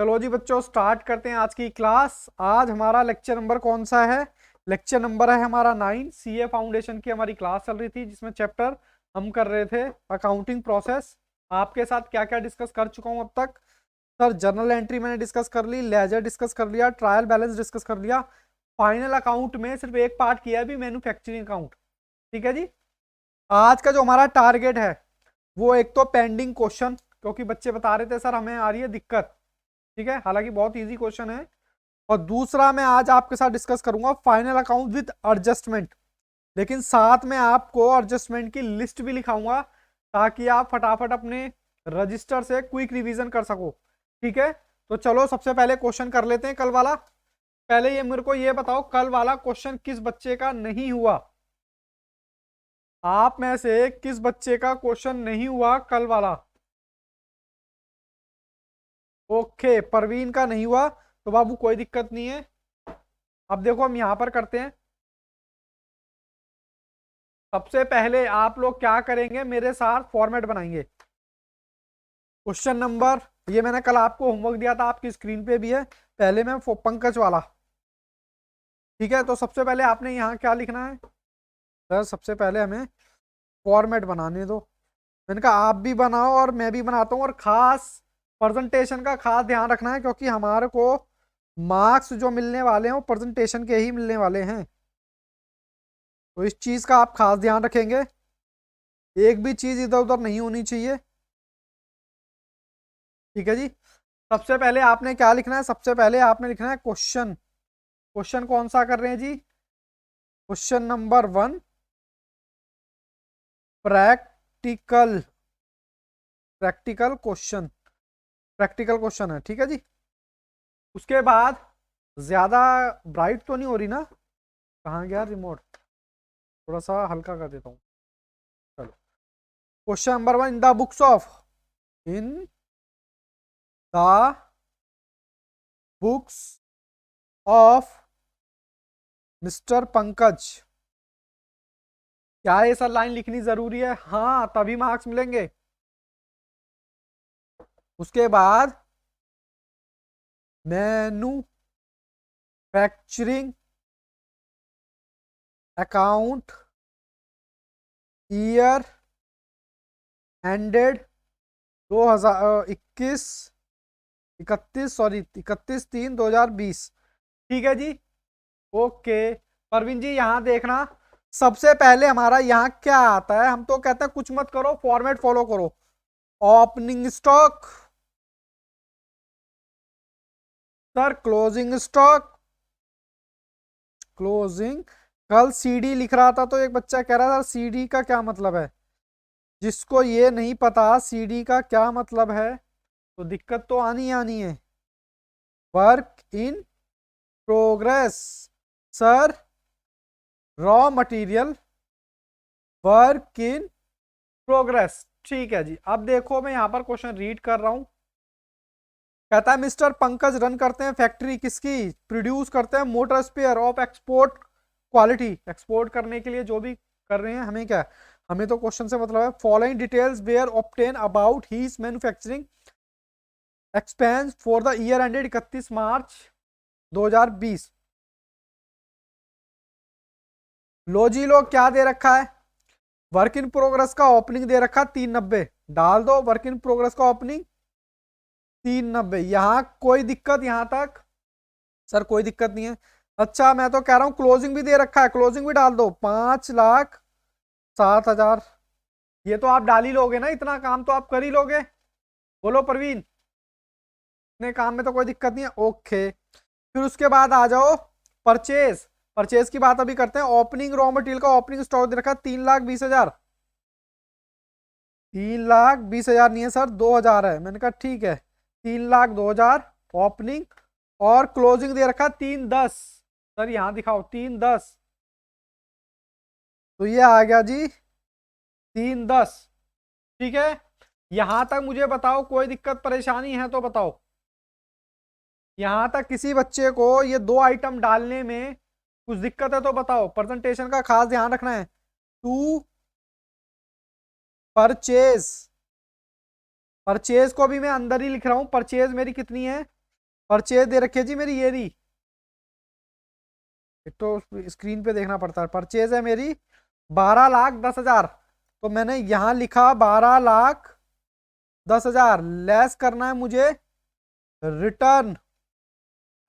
चलो जी बच्चों, स्टार्ट करते हैं आज की क्लास। आज हमारा लेक्चर नंबर कौन सा है? लेक्चर नंबर है हमारा 9। सीए फाउंडेशन की हमारी क्लास चल रही थी, जिसमें चैप्टर हम कर रहे थे अकाउंटिंग प्रोसेस। आपके साथ क्या क्या डिस्कस कर चुका हूं अब तक? सर, जर्नल एंट्री मैंने डिस्कस कर ली, लेजर डिस्कस कर लिया, ट्रायल बैलेंस डिस्कस कर लिया। फाइनल अकाउंट में सिर्फ एक पार्ट किया है भी, मैन्युफैक्चरिंग अकाउंट। ठीक है जी। आज का जो हमारा टारगेट है वो एक तो पेंडिंग क्वेश्चन, क्योंकि बच्चे बता रहे थे सर हमें आ रही है दिक्कत। ठीक है, हालांकि बहुत इजी क्वेश्चन है। और दूसरा मैं आज आपके साथ डिस्कस करूंगा फाइनल अकाउंट विद एडजस्टमेंट, लेकिन साथ में आपको एडजस्टमेंट की लिस्ट भी लिखाऊंगा, ताकि आप फटाफट अपने रजिस्टर से क्विक रिवीजन कर सको। ठीक है, तो चलो सबसे पहले क्वेश्चन कर लेते हैं कल वाला। पहले ये मेरे को ये बताओ, कल वाला क्वेश्चन किस बच्चे का नहीं हुआ? आप में से किस बच्चे का क्वेश्चन नहीं हुआ कल वाला? ओके, परवीन का नहीं हुआ, तो बाबू कोई दिक्कत नहीं है। अब देखो हम यहां पर करते हैं। सबसे पहले आप लोग क्या करेंगे, मेरे साथ फॉर्मेट बनाएंगे। क्वेश्चन नंबर, ये मैंने कल आपको होमवर्क दिया था, आपकी स्क्रीन पे भी है। पहले मैं पंकज वाला। ठीक है, तो सबसे पहले आपने यहाँ क्या लिखना है? सर सबसे पहले हमें फॉर्मेट बनाने दो। मैंने कहा आप भी बनाओ और मैं भी बनाता हूँ, और खास प्रेजेंटेशन का खास ध्यान रखना है, क्योंकि हमारे को मार्क्स जो मिलने वाले हैं वो प्रेजेंटेशन के ही मिलने वाले हैं। तो इस चीज का आप खास ध्यान रखेंगे, एक भी चीज इधर उधर नहीं होनी चाहिए। ठीक है जी। सबसे पहले आपने क्या लिखना है? सबसे पहले आपने लिखना है क्वेश्चन। क्वेश्चन कौन सा कर रहे हैं जी? Question number 1, practical. Practical question, practical question है। ठीक है जी। उसके बाद, ज्यादा ब्राइट तो नहीं हो रही ना? कहाँ गया रिमोट? थोड़ा सा हल्का कर देता हूँ। चलो, question number 1, in the books of, in the books of mister Pankaj. क्या ये सर लाइन लिखनी जरूरी है? हाँ, तभी मार्क्स मिलेंगे। उसके बाद, manufacturing account year ended 2021 31, sorry 31/3/2020। ठीक है जी। ओके, परवीन जी यहां देखना। सबसे पहले हमारा यहाँ क्या आता है? हम तो कहते हैं कुछ मत करो, फॉर्मेट फॉलो करो। Opening stock, sir closing stock, closing. कल सीडी लिख रहा था तो एक बच्चा कह रहा था सीडी का क्या मतलब है। जिसको ये नहीं पता सीडी का क्या मतलब है, तो दिक्कत तो आनी आनी है। Work in progress, sir raw material, work in progress. ठीक है जी। अब देखो मैं यहां पर क्वेश्चन रीड कर रहा हूं। कहता है मिस्टर पंकज रन करते हैं फैक्ट्री किसकी? प्रोड्यूस करते हैं motor sphere of export quality. Export करने के लिए जो भी कर रहे हैं, हमें क्या, हमें तो क्वेश्चन से मतलब है। Following details were obtained about his manufacturing expense for the year ended 31 March 2020। लो जी, लो क्या दे रखा है? वर्क इन प्रोग्रेस का ओपनिंग दे रखा 390, डाल दो वर्क इन प्रोग्रेस का ओपनिंग 390। यहां कोई दिक्कत यहां तक? सर कोई दिक्कत नहीं है। अच्छा, मैं तो कह रहा हूं क्लोजिंग भी दे रखा है, क्लोजिंग भी डाल दो 5,07,000। ये तो आप डाल ही लोगे ना, इतना काम तो आप कर ही लोगे। बोलो प्रवीण, इतने काम में तो कोई दिक्कत नहीं है। ओके, फिर उसके बाद आ जाओ परचेज। परचेज की बात अभी करते हैं। ओपनिंग रॉ मटेरियल का ओपनिंग स्टॉक दे रखा 3,20,000। 3,20,000 नहीं है सर, 2,000 है। मैंने कहा ठीक है, 3,02,000 ओपनिंग, और क्लोजिंग दे रखा 3,10। सर यहां दिखाओ 3,10, तो ये आ गया जी 3,10। ठीक है, यहां तक मुझे बताओ कोई दिक्कत परेशानी है तो बताओ। यहां तक किसी बच्चे को ये दो आइटम डालने में कुछ दिक्कत है तो बताओ। प्रेजेंटेशन का खास ध्यान रखना है। टू परचेज, परचेज को भी मैं अंदर ही लिख रहा हूं। परचेज मेरी कितनी है? परचेज दे रखी है जी मेरी, ये रही, एक तो स्क्रीन पे देखना पड़ता है। परचेज है मेरी 12,10,000, तो मैंने यहां लिखा 12,10,000, लेस करना है मुझे रिटर्न।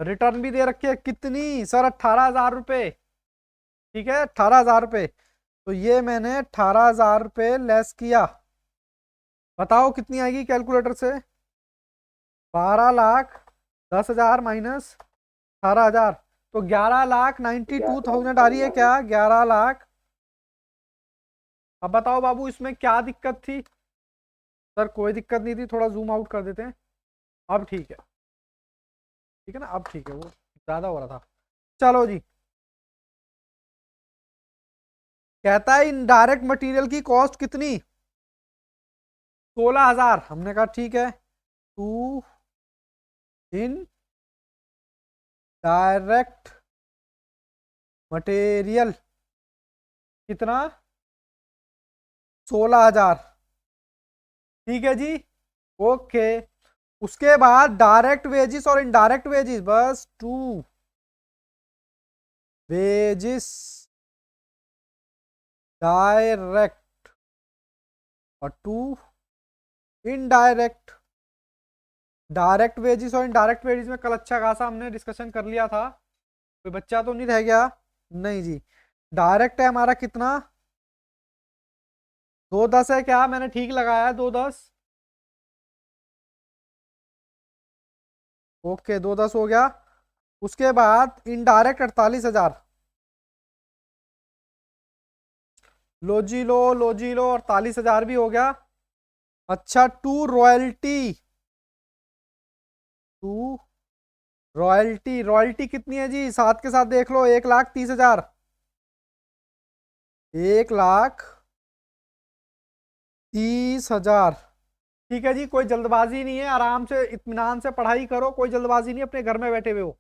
रिटर्न भी दे रखी है कितनी सर, 18,000 रुपये। ठीक है, 18,000 रुपये, तो ये मैंने 18,000 रुपये लेस किया। बताओ कितनी आएगी कैलकुलेटर से? 12,10,000 माइनस 18,000, तो 11,92,000 आ रही है क्या? 11,00,000। अब बताओ बाबू इसमें क्या दिक्कत थी? सर कोई दिक्कत नहीं थी, थोड़ा जूम आउट कर देते हैं। अब ठीक है, ठीक है ना, अब ठीक है, वो ज्यादा हो रहा था। चलो जी, कहता है इनडायरेक्ट मटेरियल की कॉस्ट कितनी? 16,000। हमने कहा ठीक है, टू इन डायरेक्ट मटेरियल कितना? 16,000। ठीक है जी, ओके। उसके बाद डायरेक्ट वेजिस और इनडायरेक्ट वेजिस, बस टू वेजिस डायरेक्ट और टू इनडायरेक्ट। डायरेक्ट वेजिस और इनडायरेक्ट वेजिस में कल अच्छा खासा हमने डिस्कशन कर लिया था, कोई बच्चा तो नहीं रह गया? नहीं जी। डायरेक्ट है हमारा कितना? 210 है क्या? मैंने ठीक लगाया है 210। ओके 210 हो गया। उसके बाद इनडायरेक्ट 48,000। लो जी लो, 48,000 भी हो गया। अच्छा, to royalty. To royalty, royalty कितनी है जी? साथ के साथ देख लो, 1,30,000। 1,30,000। ठीक है जी, कोई जल्दबाजी नहीं है, आराम से इत्मीनान से पढ़ाई करो, कोई जल्दबाजी नहीं, अपने घर में बैठे हुए हो।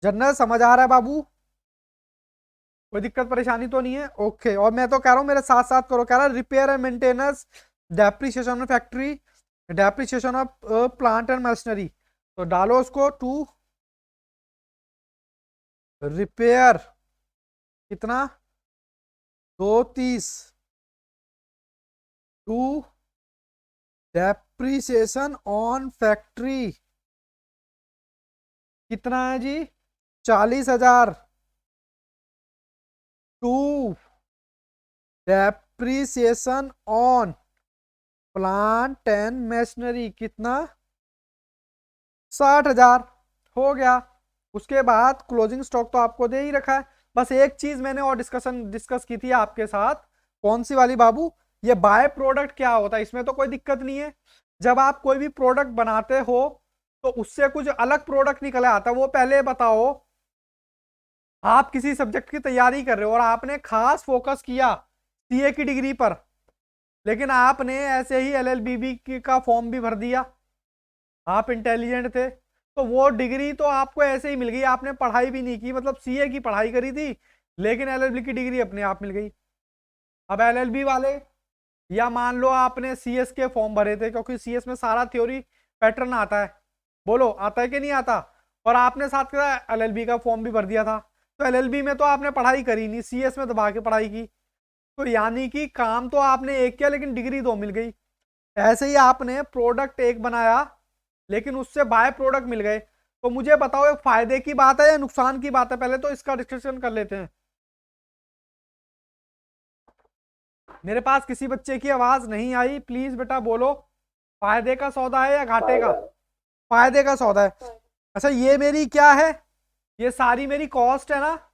जनरल समझ आ रहा है बाबू? कोई दिक्कत परेशानी तो नहीं है? ओके। और मैं तो कह रहा हूँ मेरे साथ साथ करो, कह रहा repair and maintenance, depreciation of factory, depreciation of plant and machinery, तो डालो उसको टू रिपेयर कितना? 230 टू डेप्रिसिएशन ऑन फैक्ट्री कितना है जी? 40,000 to depreciation on plant and machinery कितना? 60,000 हो गया। उसके बाद क्लोजिंग स्टॉक तो आपको दे ही रखा है। बस एक चीज मैंने और डिस्कस की थी आपके साथ, कौन सी वाली बाबू? ये बाय प्रोडक्ट क्या होता है, इसमें तो कोई दिक्कत नहीं है। जब आप कोई भी प्रोडक्ट बनाते हो तो उससे कुछ अलग प्रोडक्ट निकल आता है, वो पहले बताओ। आप किसी सब्जेक्ट की तैयारी कर रहे हो और आपने खास फोकस किया सीए की डिग्री पर, लेकिन आपने ऐसे ही एलएलबी का फॉर्म भी भर दिया, आप इंटेलिजेंट थे, तो वो डिग्री तो आपको ऐसे ही मिल गई, आपने पढ़ाई भी नहीं की, मतलब सीए की पढ़ाई करी थी लेकिन एलएलबी की डिग्री अपने आप मिल गई। अब एलएलबी वाले, या मान लो आपने सीएस के फॉर्म भरे थे, क्योंकि सीएस में सारा थ्योरी पैटर्न आता है, बोलो आता है कि नहीं आता? और आपने साथ के एलएलबी का फॉर्म भी भर दिया था, तो एलएलबी में तो आपने पढ़ाई करी नहीं, सीएस में दबा के पढ़ाई की, तो यानी कि काम तो आपने एक किया लेकिन डिग्री दो मिल गई। ऐसे ही आपने प्रोडक्ट एक बनाया लेकिन उससे बाय प्रोडक्ट मिल गए, तो मुझे बताओ ये फायदे की बात है या नुकसान की बात है? पहले तो इसका डिस्कशन कर लेते हैं। मेरे पास किसी बच्चे की आवाज नहीं आई, प्लीज बेटा बोलो, फायदे का सौदा है या घाटे का? फायदे का सौदा है। अच्छा, ये मेरी क्या है? ये सारी मेरी कॉस्ट है ना,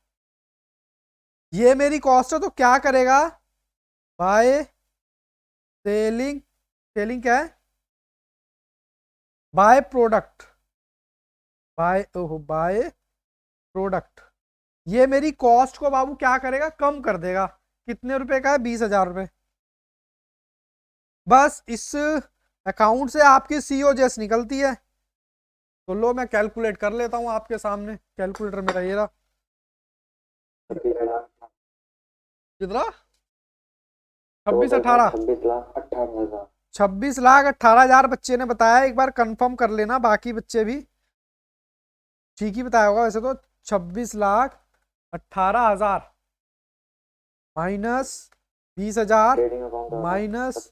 ये मेरी कॉस्ट है, तो क्या करेगा? बाय सेलिंग, सेलिंग क्या है? बाय प्रोडक्ट, बाय ओहो बाय प्रोडक्ट, ये मेरी कॉस्ट को बाबू क्या करेगा? कम कर देगा। कितने रुपए का है? 20,000 रुपए। बस इस अकाउंट से आपकी सीओजेस निकलती है। तो लो मैं कैलकुलेट कर लेता हूं आपके सामने, कैलकुलेटर मेरा ये रहा। कितना? 26, 18, 26,18,18,000। 26,18,000 बच्चे ने बताया, एक बार कंफर्म कर लेना बाकी बच्चे भी ठीक ही बताया होगा वैसे तो। 26,18,000 माइनस 20,000 माइनस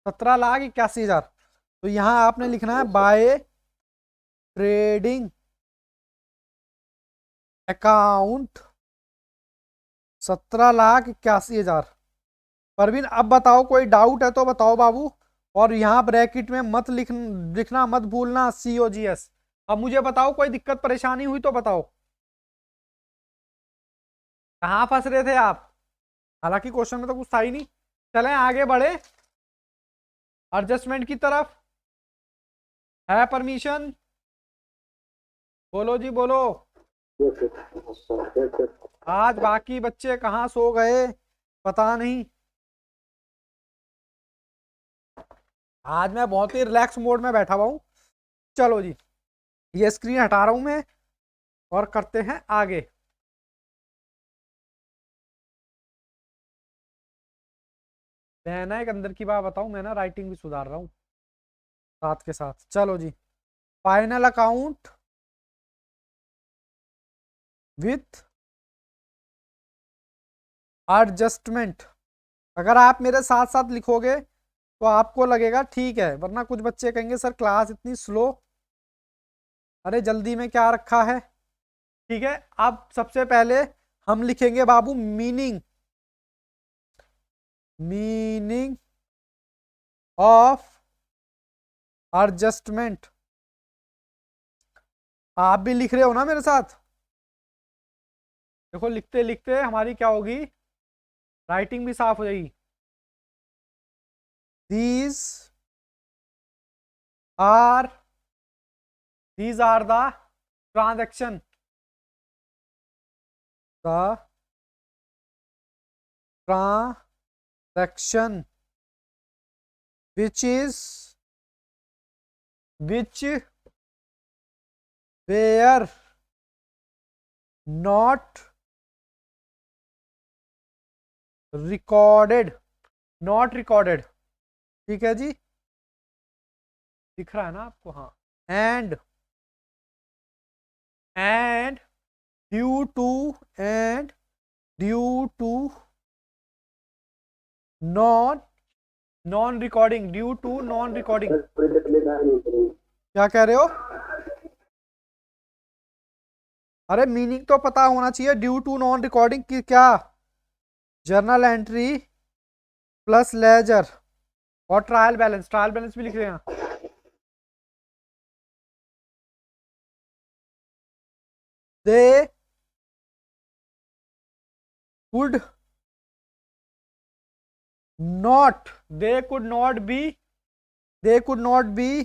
17,81,000। तो यहां आपने लिखना है बाय ट्रेडिंग अकाउंट 17,81,000। परवीन अब बताओ, कोई डाउट है तो बताओ बाबू। और यहाँ ब्रैकेट में मत लिखना मत भूलना COGS। अब मुझे बताओ, कोई दिक्कत परेशानी हुई तो बताओ, कहाँ फंस रहे थे आप? हालांकि क्वेश्चन में तो कुछ था ही नहीं। चलें आगे बढ़े एडजस्टमेंट की तरफ। है परमिशन? बोलो जी बोलो। आज बाकी बच्चे कहाँ सो गए पता नहीं। आज मैं बहुत ही रिलैक्स मोड में बैठा हुआ हूँ। चलो जी, ये स्क्रीन हटा रहा हूं मैं और करते हैं आगे। मैं ना एक अंदर की बात बताऊं, मैं ना राइटिंग भी सुधार रहा हूँ साथ के साथ। चलो जी, फाइनल अकाउंट विथ एडजस्टमेंट। अगर आप मेरे साथ साथ लिखोगे तो आपको लगेगा ठीक है, वरना कुछ बच्चे कहेंगे सर क्लास इतनी स्लो, अरे जल्दी में क्या रखा है। ठीक है, अब सबसे पहले हम लिखेंगे बाबू मीनिंग, मीनिंग ऑफ एडजस्टमेंट। आप भी लिख रहे हो ना मेरे साथ? देखो लिखते लिखते हमारी क्या होगी, राइटिंग भी साफ हो जाएगी। these are these are the transaction, the transaction which were not recorded, not recorded। ठीक है जी, दिख रहा है ना आपको? हाँ। and due to and due to non recording, due to non recording। क्या कह रहे हो? अरे मीनिंग तो पता होना चाहिए। ड्यू टू नॉन रिकॉर्डिंग की क्या? जर्नल एंट्री प्लस लेजर और ट्रायल बैलेंस, ट्रायल बैलेंस भी लिख रहे हैं। They could not, they could not be, they could not be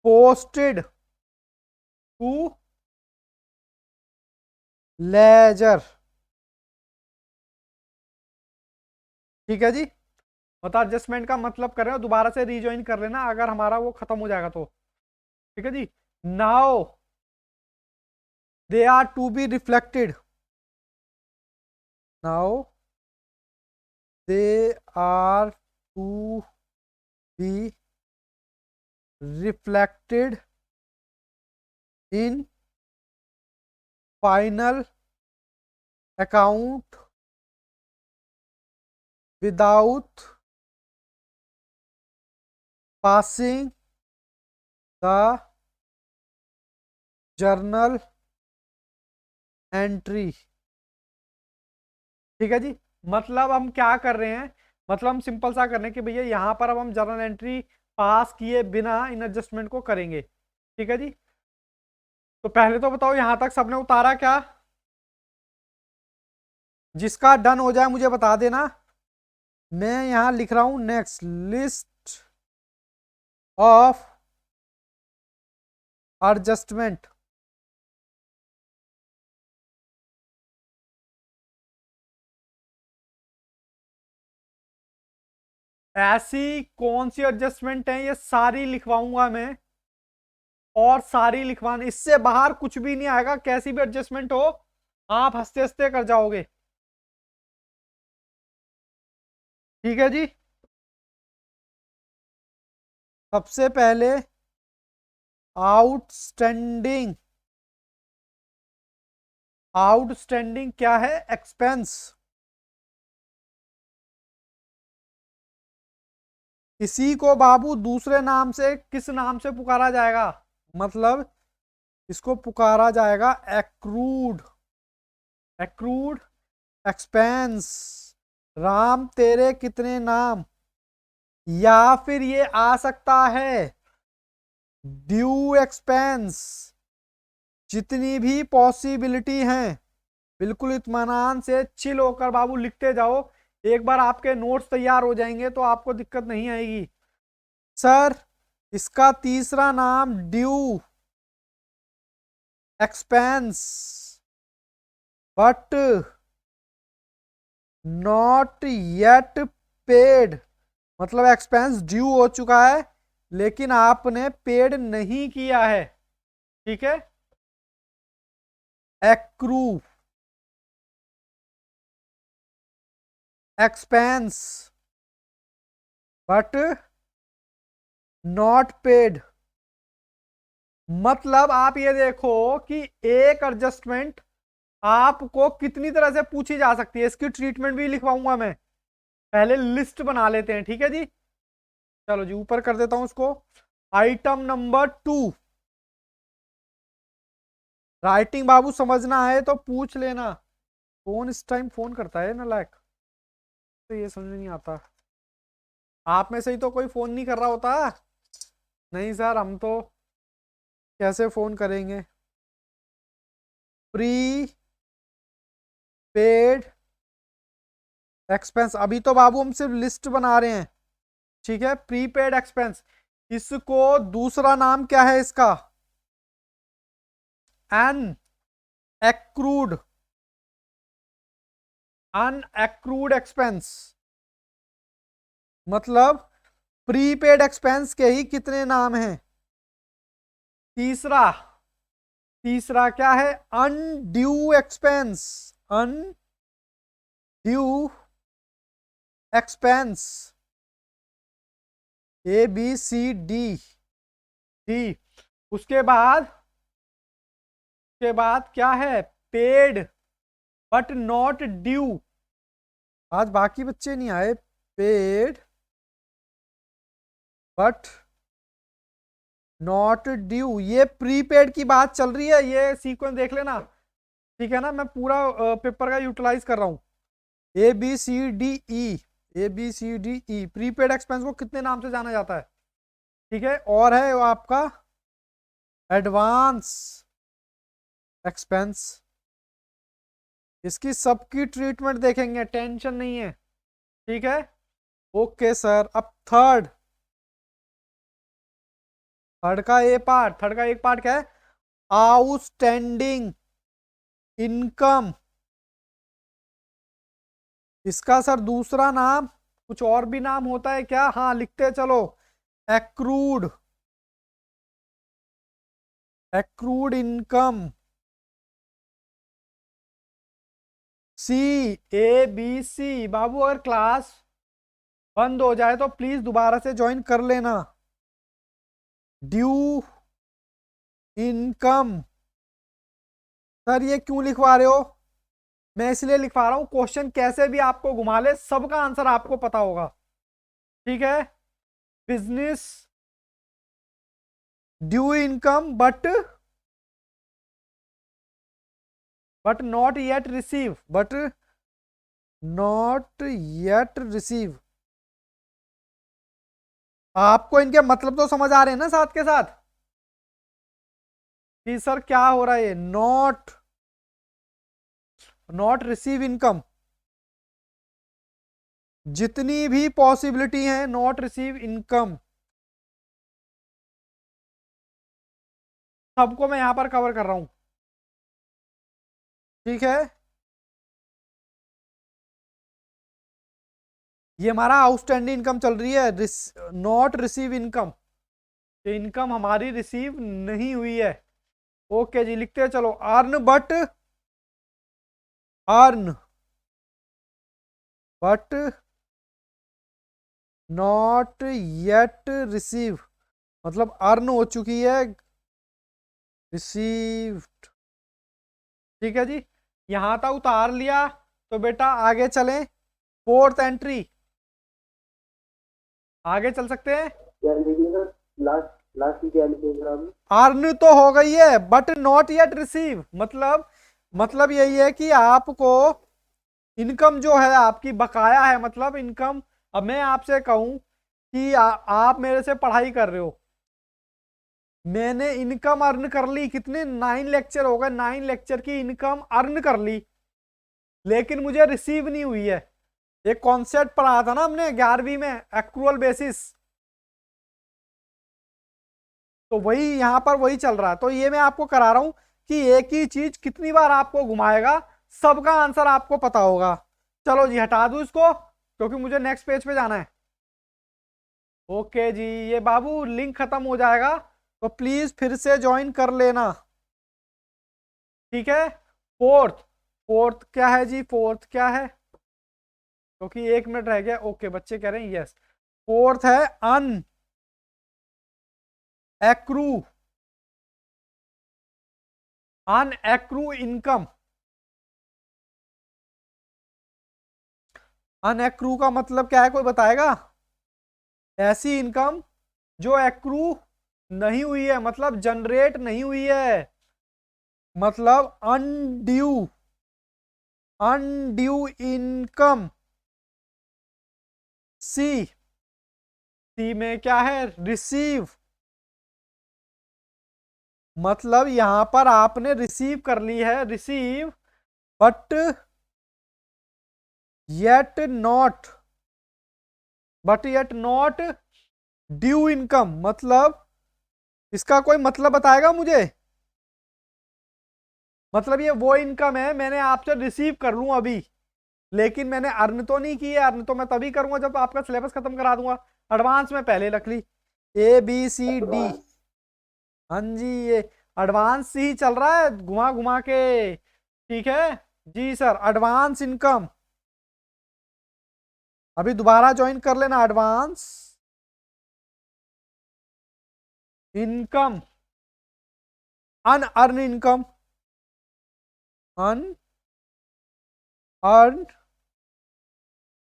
posted to ledger. ठीक है जी, मतलब एडजस्टमेंट का मतलब कर रहे हो, दोबारा से रीजॉइन कर लेना अगर हमारा वो खत्म हो जाएगा तो। ठीक है जी, now they are to be reflected, now they are to be reflected in final account without passing the journal entry। ठीक है जी, मतलब हम क्या कर रहे हैं, मतलब हम सिंपल सा कर रहे हैं कि भैया यहां पर अब हम जर्नल एंट्री पास किए बिना इन एडजस्टमेंट को करेंगे। ठीक है जी, तो पहले तो बताओ यहां तक सबने उतारा क्या? जिसका डन हो जाए मुझे बता देना। मैं यहां लिख रहा हूं नेक्स्ट लिस्ट ऑफ एडजस्टमेंट। ऐसी कौन सी एडजस्टमेंट है, ये सारी लिखवाऊंगा मैं और सारी लिखवाने, इससे बाहर कुछ भी नहीं आएगा। कैसी भी एडजस्टमेंट हो आप हंसते हंसते कर जाओगे। ठीक है जी। सबसे पहले आउटस्टैंडिंग, आउटस्टैंडिंग क्या है? एक्सपेंस। इसी को बाबू दूसरे नाम से किस नाम से पुकारा जाएगा? मतलब इसको पुकारा जाएगा एक्रूड, एक्रूड एक्सपेंस। राम तेरे कितने नाम, या फिर ये आ सकता है ड्यू एक्सपेंस। जितनी भी पॉसिबिलिटी हैं बिल्कुल इत्मीनान से चिल होकर बाबू लिखते जाओ। एक बार आपके नोट्स तैयार हो जाएंगे तो आपको दिक्कत नहीं आएगी। सर इसका तीसरा नाम due expense but not yet paid. मतलब एक्सपेंस ड्यू हो चुका है लेकिन आपने पेड नहीं किया है। ठीक है, accrue expense but not paid. मतलब आप ये देखो कि एक एडजस्टमेंट आपको कितनी तरह से पूछी जा सकती है, इसकी ट्रीटमेंट भी लिखवाऊंगा मैं। पहले लिस्ट बना लेते हैं, ठीक है जी। चलो जी ऊपर कर देता हूं उसको। आइटम नंबर 2, राइटिंग बाबू समझना है तो पूछ लेना। कौन इस टाइम फोन करता है ना लायक, तो ये समझ नहीं आता। आप में से ही तो कोई फोन नहीं कर रहा होता। नहीं सर हम तो कैसे फोन करेंगे। प्री पेड एक्सपेंस, अभी तो बाबू हम सिर्फ लिस्ट बना रहे हैं। ठीक है, प्रीपेड एक्सपेंस, इसको दूसरा नाम क्या है इसका? An accrued, unaccrued expense. मतलब प्रीपेड एक्सपेंस के ही कितने नाम हैं? तीसरा, तीसरा क्या है? Undue expense, undue expense. A B C D, D. उसके बाद क्या है? Paid but not due. आज बाकी बच्चे नहीं आए। पेड बट नॉट ड्यू, ये प्रीपेड की बात चल रही है, ये सीक्वेंस देख लेना। ठीक है ना, मैं पूरा पेपर का यूटिलाइज कर रहा हूं। A B C D E, A B C D E. Prepaid expense को कितने नाम से जाना जाता है? ठीक है, और है वो आपका एडवांस एक्सपेंस। इसकी सबकी ट्रीटमेंट देखेंगे, टेंशन नहीं है। ठीक है, ओके सर। अब थर्ड, थर्ड का एक पार्ट क्या है? Outstanding income. इसका सर दूसरा नाम कुछ और भी नाम होता है क्या? हाँ लिखते चलो। Accrued, accrued income. C, A B C. बाबू अगर क्लास बंद हो जाए तो प्लीज दोबारा से ज्वाइन कर लेना। Due income. सर ये क्यों लिखवा रहे हो? मैं इसलिए लिखवा रहा हूं, क्वेश्चन कैसे भी आपको घुमा ले सबका आंसर आपको पता होगा। ठीक है, business due income but not yet receive, but not yet receive. आपको इनके मतलब तो समझ आ रहे हैं ना साथ के साथ कि सर क्या हो रहा है? Not, not receive income. जितनी भी पॉसिबिलिटी है नॉट रिसीव इनकम, सबको मैं यहां पर कवर कर रहा हूं। ठीक है, ये हमारा आउटस्टैंडिंग इनकम चल रही है, नॉट रिसीव इनकम। इनकम हमारी रिसीव नहीं हुई है। ओके जी, लिखते हैं चलो। Earn but not yet receive, मतलब अर्न हो चुकी है, रिसीव्ड। ठीक है जी, यहां तक उतार लिया। तो बेटा आगे चलें, फोर्थ एंट्री, आगे चल सकते हैं। क्या लिखेगा? लास्ट लास्ट की क्या लिखेगा अभी? अर्न तो हो गई है बट नॉट येट रिसीव, मतलब यही है कि आपको इनकम जो है आपकी बकाया है, मतलब इनकम। अब मैं आपसे कहूं कि आप मेरे से पढ़ाई कर रहे हो, मैंने इनकम अर्न कर ली, कितने 9 लेक्चर हो गए, 9 लेक्चर की इनकम अर्न कर ली, लेकिन मुझे रिसीव नहीं हुई है। एक कॉन्सेप्ट पढ़ा था ना हमने 11वीं में, एक्रूअल बेसिस, तो वही यहां पर वही चल रहा है। तो ये मैं आपको करा रहा हूं कि एक ही चीज कितनी बार आपको घुमाएगा, सबका आंसर आपको पता होगा। चलो जी हटा दूं इसको, क्योंकि मुझे नेक्स्ट पेज पे जाना है। ओके जी, ये बाबू लिंक खत्म हो जाएगा, तो प्लीज फिर से ज्वाइन कर लेना। ठीक है, फोर्थ, फोर्थ क्या है जी, फोर्थ क्या है, क्योंकि 1 मिनट रह गया। ओके बच्चे कह रहे हैं यस, फोर्थ है अन एक्रू, अन एक्रू इनकम। अन एक्रू का मतलब क्या है, कोई बताएगा? ऐसी इनकम जो एक्रू नहीं हुई है, मतलब जनरेट नहीं हुई है, मतलब अनड्यू, अनड्यू इनकम। सी, सी में क्या है, रिसीव, मतलब यहां पर आपने रिसीव कर ली है, receive but yet not, but yet not due income, मतलब इसका कोई मतलब बताएगा मुझे? मतलब ये वो इनकम है मैंने आपसे रिसीव कर लूं अभी, लेकिन मैंने अर्न तो नहीं की है, अर्न तो मैं तभी करूंगा जब आपका सिलेबस खत्म करा दूंगा। एडवांस में पहले रख ली, ABCD। एडवांस। हाँ जी, ये एडवांस ही चल रहा है घुमा घुमा के। ठीक है जी सर, एडवांस इनकम, अभी दोबारा ज्वाइन कर लेना, advance income, unearned income, unearned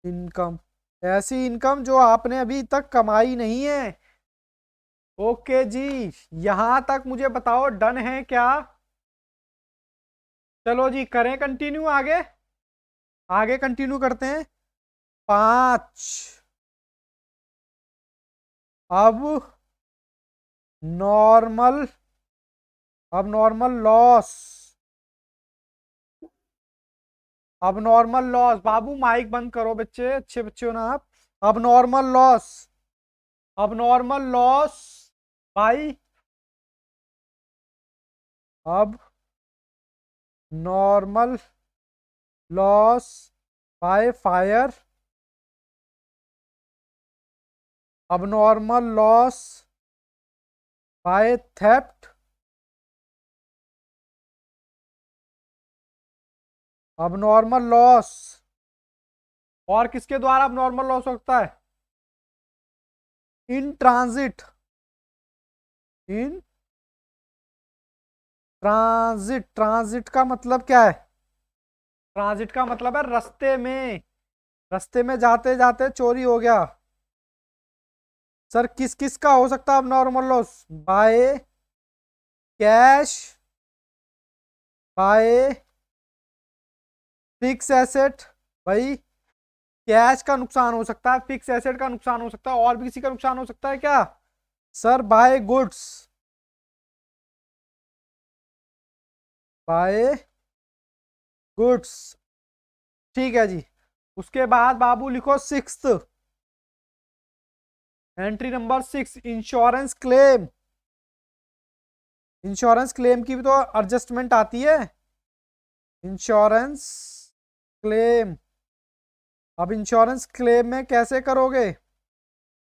income, ऐसी इनकम जो आपने अभी तक कमाई नहीं है। ओके जी, यहां तक मुझे बताओ डन है क्या? चलो जी करें कंटिन्यू आगे, आगे कंटिन्यू करते हैं। 5, अब नॉर्मल, अब नॉर्मल लॉस, अब नॉर्मल लॉस, बाबू माइक बंद करो बच्चे, अच्छे बच्चे हो ना आप। अब नॉर्मल लॉस, अब नॉर्मल लॉस भाई, अब नॉर्मल लॉस बाय फायर, अब नॉर्मल लॉस बाय थेफ्ट, अब नॉर्मल लॉस, और किसके द्वारा अब नॉर्मल लॉस होता है? In transit, in transit, transit का मतलब क्या है? ट्रांजिट का मतलब है रास्ते में, रास्ते में जाते जाते चोरी हो गया। सर किस किस का हो सकता है अब normal loss? By cash, by fix asset, भाई कैश का नुकसान हो सकता है, फिक्स एसेट का नुकसान हो सकता है, और भी किसी का नुकसान हो सकता है क्या? Sir buy goods, buy goods. ठीक है जी, उसके बाद बाबू लिखो sixth, entry number 6, insurance claim. Insurance claim की भी तो एडजस्टमेंट आती है, इंश्योरेंस क्लेम। अब इंश्योरेंस क्लेम में कैसे करोगे?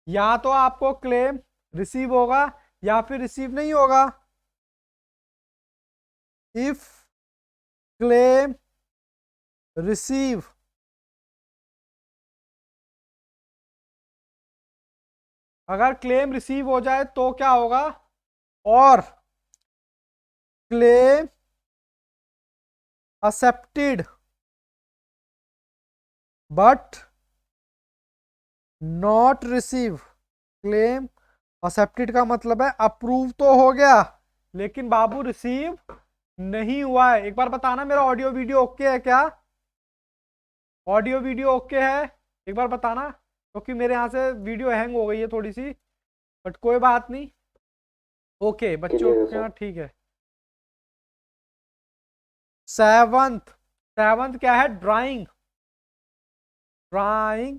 या तो आपको क्लेम रिसीव होगा या फिर रिसीव नहीं होगा। इफ क्लेम रिसीव, अगर क्लेम रिसीव हो जाए तो क्या होगा, और claim accepted but not receive. Claim accepted का मतलब है अप्रूव तो हो गया लेकिन बाबू रिसीव नहीं हुआ है। एक बार बताना मेरा ऑडियो वीडियो ओके है क्या, ऑडियो वीडियो ओके है, एक बार बताना, क्योंकि मेरे यहाँ से वीडियो हैंग हो गई है थोड़ी सी, बट कोई बात नहीं। ओके बच्चों क्लियर है के सर। यहाँ ठीक है। सेवंथ, सेवंथ क्या है, ड्राइंग। ड्राइंग,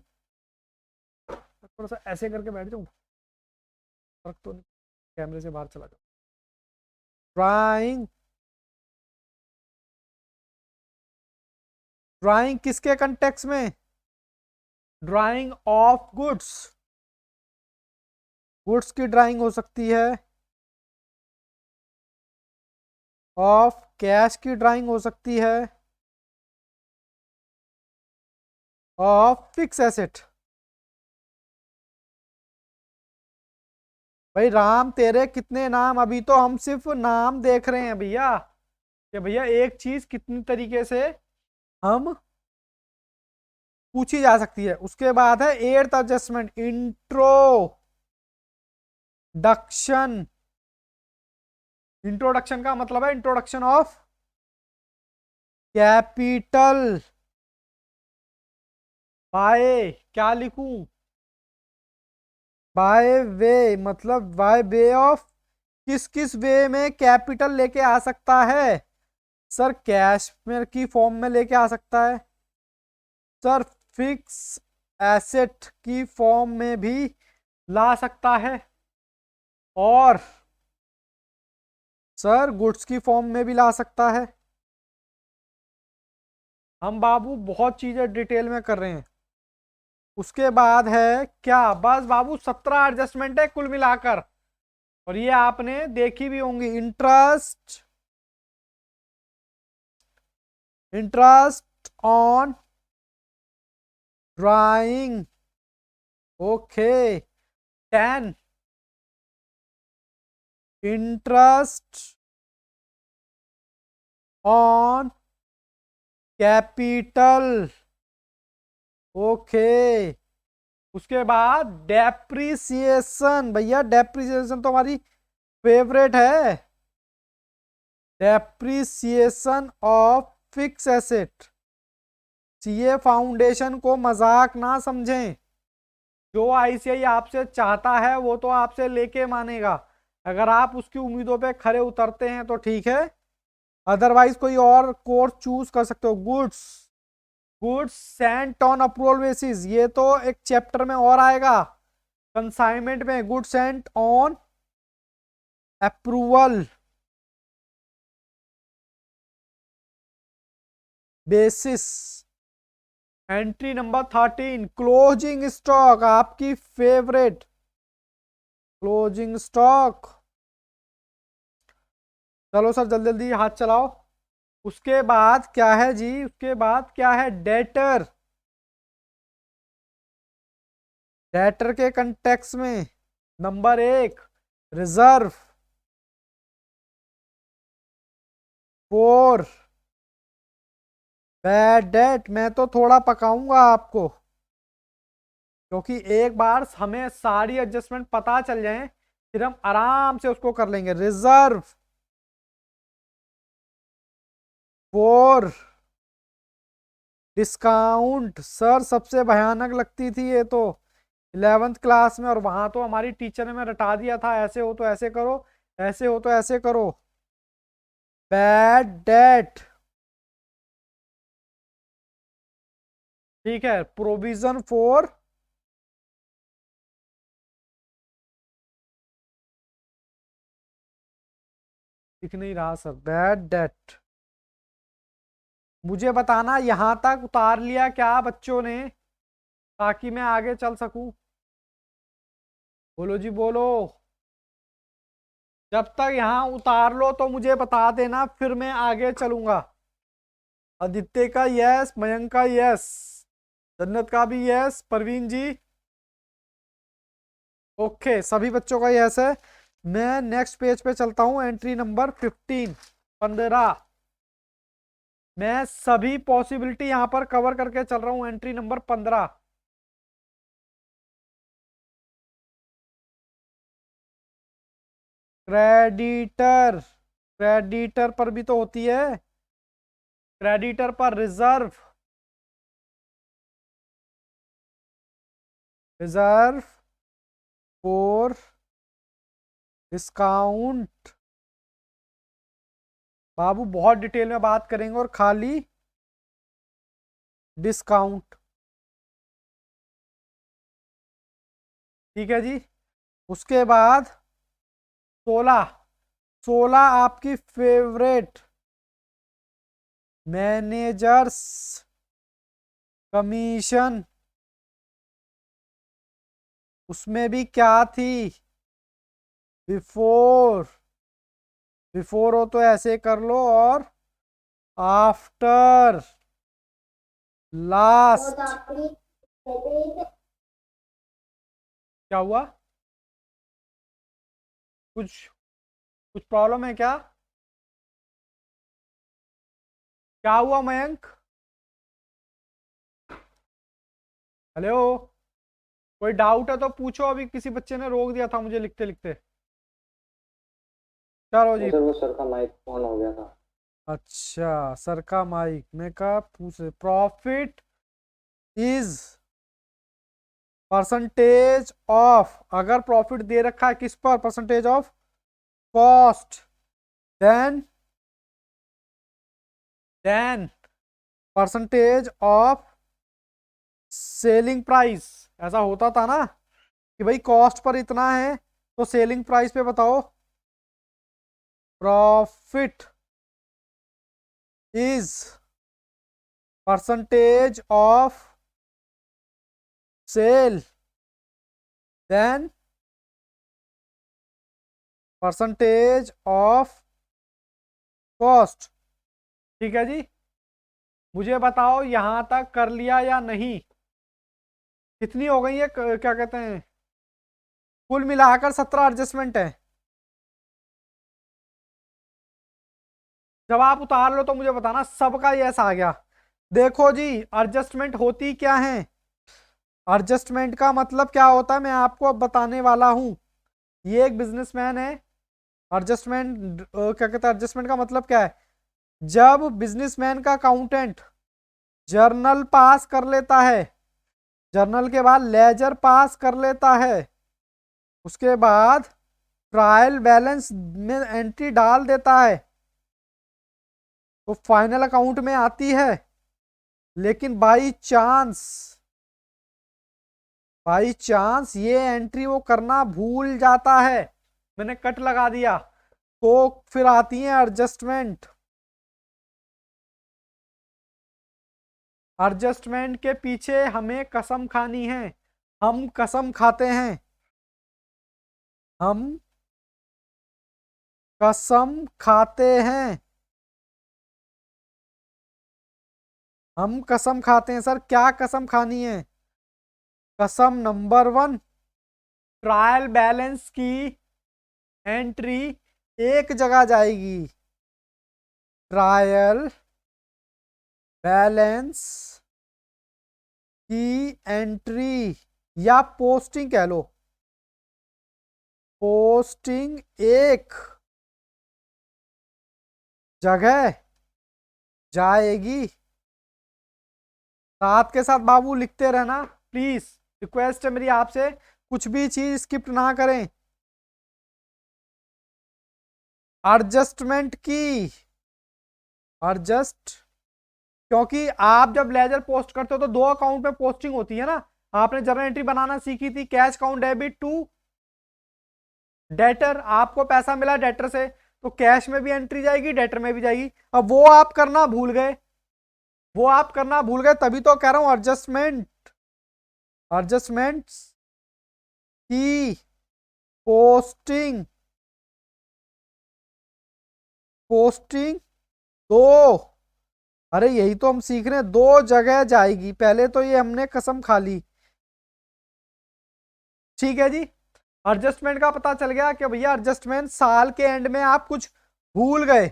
थोड़ा सा ऐसे करके बैठ जाऊं, फर्क तो नहीं, कैमरे से बाहर चला जाऊं। ड्राइंग, ड्राइंग किसके कंटेक्स्ट में, ड्राइंग ऑफ गुड्स। गुड्स की ड्राइंग हो सकती है, ऑफ कैश की ड्राइंग हो सकती है, ऑफ फिक्स एसेट। भाई राम तेरे कितने नाम, अभी तो हम सिर्फ नाम देख रहे हैं भैया, कि भैया एक चीज कितनी तरीके से हम पूछी जा सकती है। उसके बाद है एट्थ एडजस्टमेंट, इंट्रोडक्शन। इंट्रोडक्शन का मतलब है इंट्रोडक्शन ऑफ कैपिटल बाय, क्या लिखूं, बाय वे, मतलब बाय वे ऑफ, किस किस वे में कैपिटल लेके आ सकता है। सर कैश में की फॉर्म में लेके आ सकता है, सर फिक्स एसेट की फॉर्म में भी ला सकता है, और सर गुड्स की फॉर्म में भी ला सकता है। हम बाबू बहुत चीजें डिटेल में कर रहे हैं। उसके बाद है क्या, बस बाबू 17 एडजस्टमेंट है कुल मिलाकर, और ये आपने देखी भी होंगी। Interest, interest on drawing, okay. 10 interest on capital, okay. उसके बाद डेप्रिसिएशन, भैया डेप्रिसिएशन तो हमारी फेवरेट है, depreciation of fix asset. CA foundation को मजाक ना समझें, जो आईसीआई आपसे चाहता है वो तो आपसे लेके मानेगा, अगर आप उसकी उम्मीदों पे खरे उतरते हैं तो ठीक है, अदरवाइज कोई और कोर्स चूज कर सकते हो। Goods, goods Saint on approval basis, ये तो एक चैप्टर में और आएगा कंसाइनमेंट में, goods Saint on approval basis. Entry number 13 closing stock, आपकी फेवरेट क्लोजिंग स्टॉक। चलो सर जल्दी जल्दी हाथ चलाओ। उसके बाद क्या है जी, उसके बाद क्या है, डेटर। डेटर के कंटेक्स में नंबर 1 रिजर्व, 4 बैड डेट। मैं तो थोड़ा पकाऊंगा आपको, क्योंकि एक बार हमें सारी एडजस्टमेंट पता चल जाए फिर हम आराम से उसको कर लेंगे। रिजर्व, 4 डिस्काउंट, सर सबसे भयानक लगती थी ये तो 11th क्लास में, और वहां तो हमारी टीचर ने मैं रटा दिया था, ऐसे हो तो ऐसे करो, ऐसे हो तो ऐसे करो। बैड डेट, ठीक है। प्रोविजन फॉर, दिख नहीं रहा सर, बैड डेट। मुझे बताना यहां तक उतार लिया क्या बच्चों ने, ताकि मैं आगे चल सकूं। बोलो जी बोलो, जब तक यहां उतार लो तो मुझे बता देना, फिर मैं आगे चलूंगा। आदित्य का यस, मयंक का यस, जन्नत का भी यस, परवीन जी ओके, सभी बच्चों का यस है। मैं नेक्स्ट पेज पे चलता हूं, एंट्री नंबर 15, 15। मैं सभी पॉसिबिलिटी यहां पर कवर करके चल रहा हूं, एंट्री नंबर 15। क्रेडिटर, क्रेडिटर पर भी तो होती है, क्रेडिटर पर रिजर्व, रिजर्व फॉर डिस्काउंट। बाबू बहुत डिटेल में बात करेंगे और खाली डिस्काउंट। ठीक है जी। उसके बाद 16, 16 आपकी फेवरेट, मैनेजर्स कमीशन। उसमें भी क्या थी, बिफोर, बिफोर हो तो ऐसे कर लो, और आफ्टर लास्ट। क्या हुआ, कुछ कुछ प्रॉब्लम है क्या? क्या हुआ मयंक? हेलो, कोई डाउट है तो पूछो, अभी किसी बच्चे ने रोक दिया था मुझे लिखते लिखते। चलो जी। सर वो सर का माइक ऑन हो गया था। अच्छा, सर का माइक में का पूछ, प्रॉफिट इज परसेंटेज ऑफ, अगर प्रॉफिट दे रखा है किस पर, percentage of cost, then then percentage of selling price. ऐसा होता था ना कि भाई कॉस्ट पर इतना है तो सेलिंग प्राइस पे बताओ। Profit is percentage of sale, then percentage of cost. ठीक है जी। मुझे बताओ यहां तक कर लिया या नहीं? कितनी हो गई है, क्या कहते हैं, कुल मिलाकर 17 एडजस्टमेंट है। जब आप उतार लो तो मुझे बताना, सबका यस आ गया। देखो जी, एडजस्टमेंट होती क्या है, एडजस्टमेंट का मतलब क्या होता है मैं आपको अब बताने वाला हूं। ये एक बिजनेसमैन है। एडजस्टमेंट क्या कहते हैं, एडजस्टमेंट का मतलब क्या है, जब बिजनेसमैन का अकाउंटेंट जर्नल पास कर लेता है, जर्नल के बाद लेजर पास कर लेता है, उसके बाद ट्रायल बैलेंस में एंट्री डाल देता है, तो फाइनल अकाउंट में आती है। लेकिन बाई चांस, बाई चांस ये एंट्री वो करना भूल जाता है, मैंने कट लगा दिया, तो फिर आती है एडजस्टमेंट। एडजस्टमेंट के पीछे हमें कसम खानी है, हम कसम खाते हैं, हम कसम खाते हैं, हम कसम खाते हैं। सर क्या कसम खानी है? कसम नंबर 1, ट्रायल बैलेंस की एंट्री एक जगह जाएगी, ट्रायल बैलेंस की एंट्री, या पोस्टिंग कह लो, पोस्टिंग एक जगह जाएगी। साथ के साथ बाबू लिखते रहना प्लीज, रिक्वेस्ट है मेरी आपसे, कुछ भी चीज स्किप ना करें। एडजस्टमेंट की, एडजस्ट, क्योंकि आप जब लेजर पोस्ट करते हो तो दो अकाउंट में पोस्टिंग होती है ना। आपने जर्नल एंट्री बनाना सीखी थी, cash account debit to debtor, आपको पैसा मिला डेटर से, तो कैश में भी एंट्री जाएगी, डेटर में भी जाएगी। अब वो आप करना भूल गए, वो आप करना भूल गए, तभी तो कह रहा हूं एडजस्टमेंट, एडजस्टमेंट की पोस्टिंग, पोस्टिंग दो, अरे यही तो हम सीख रहे हैं, दो जगह जाएगी। पहले तो ये हमने कसम खा ली, ठीक है जी। एडजस्टमेंट का पता चल गया कि भैया एडजस्टमेंट साल के एंड में आप कुछ भूल गए,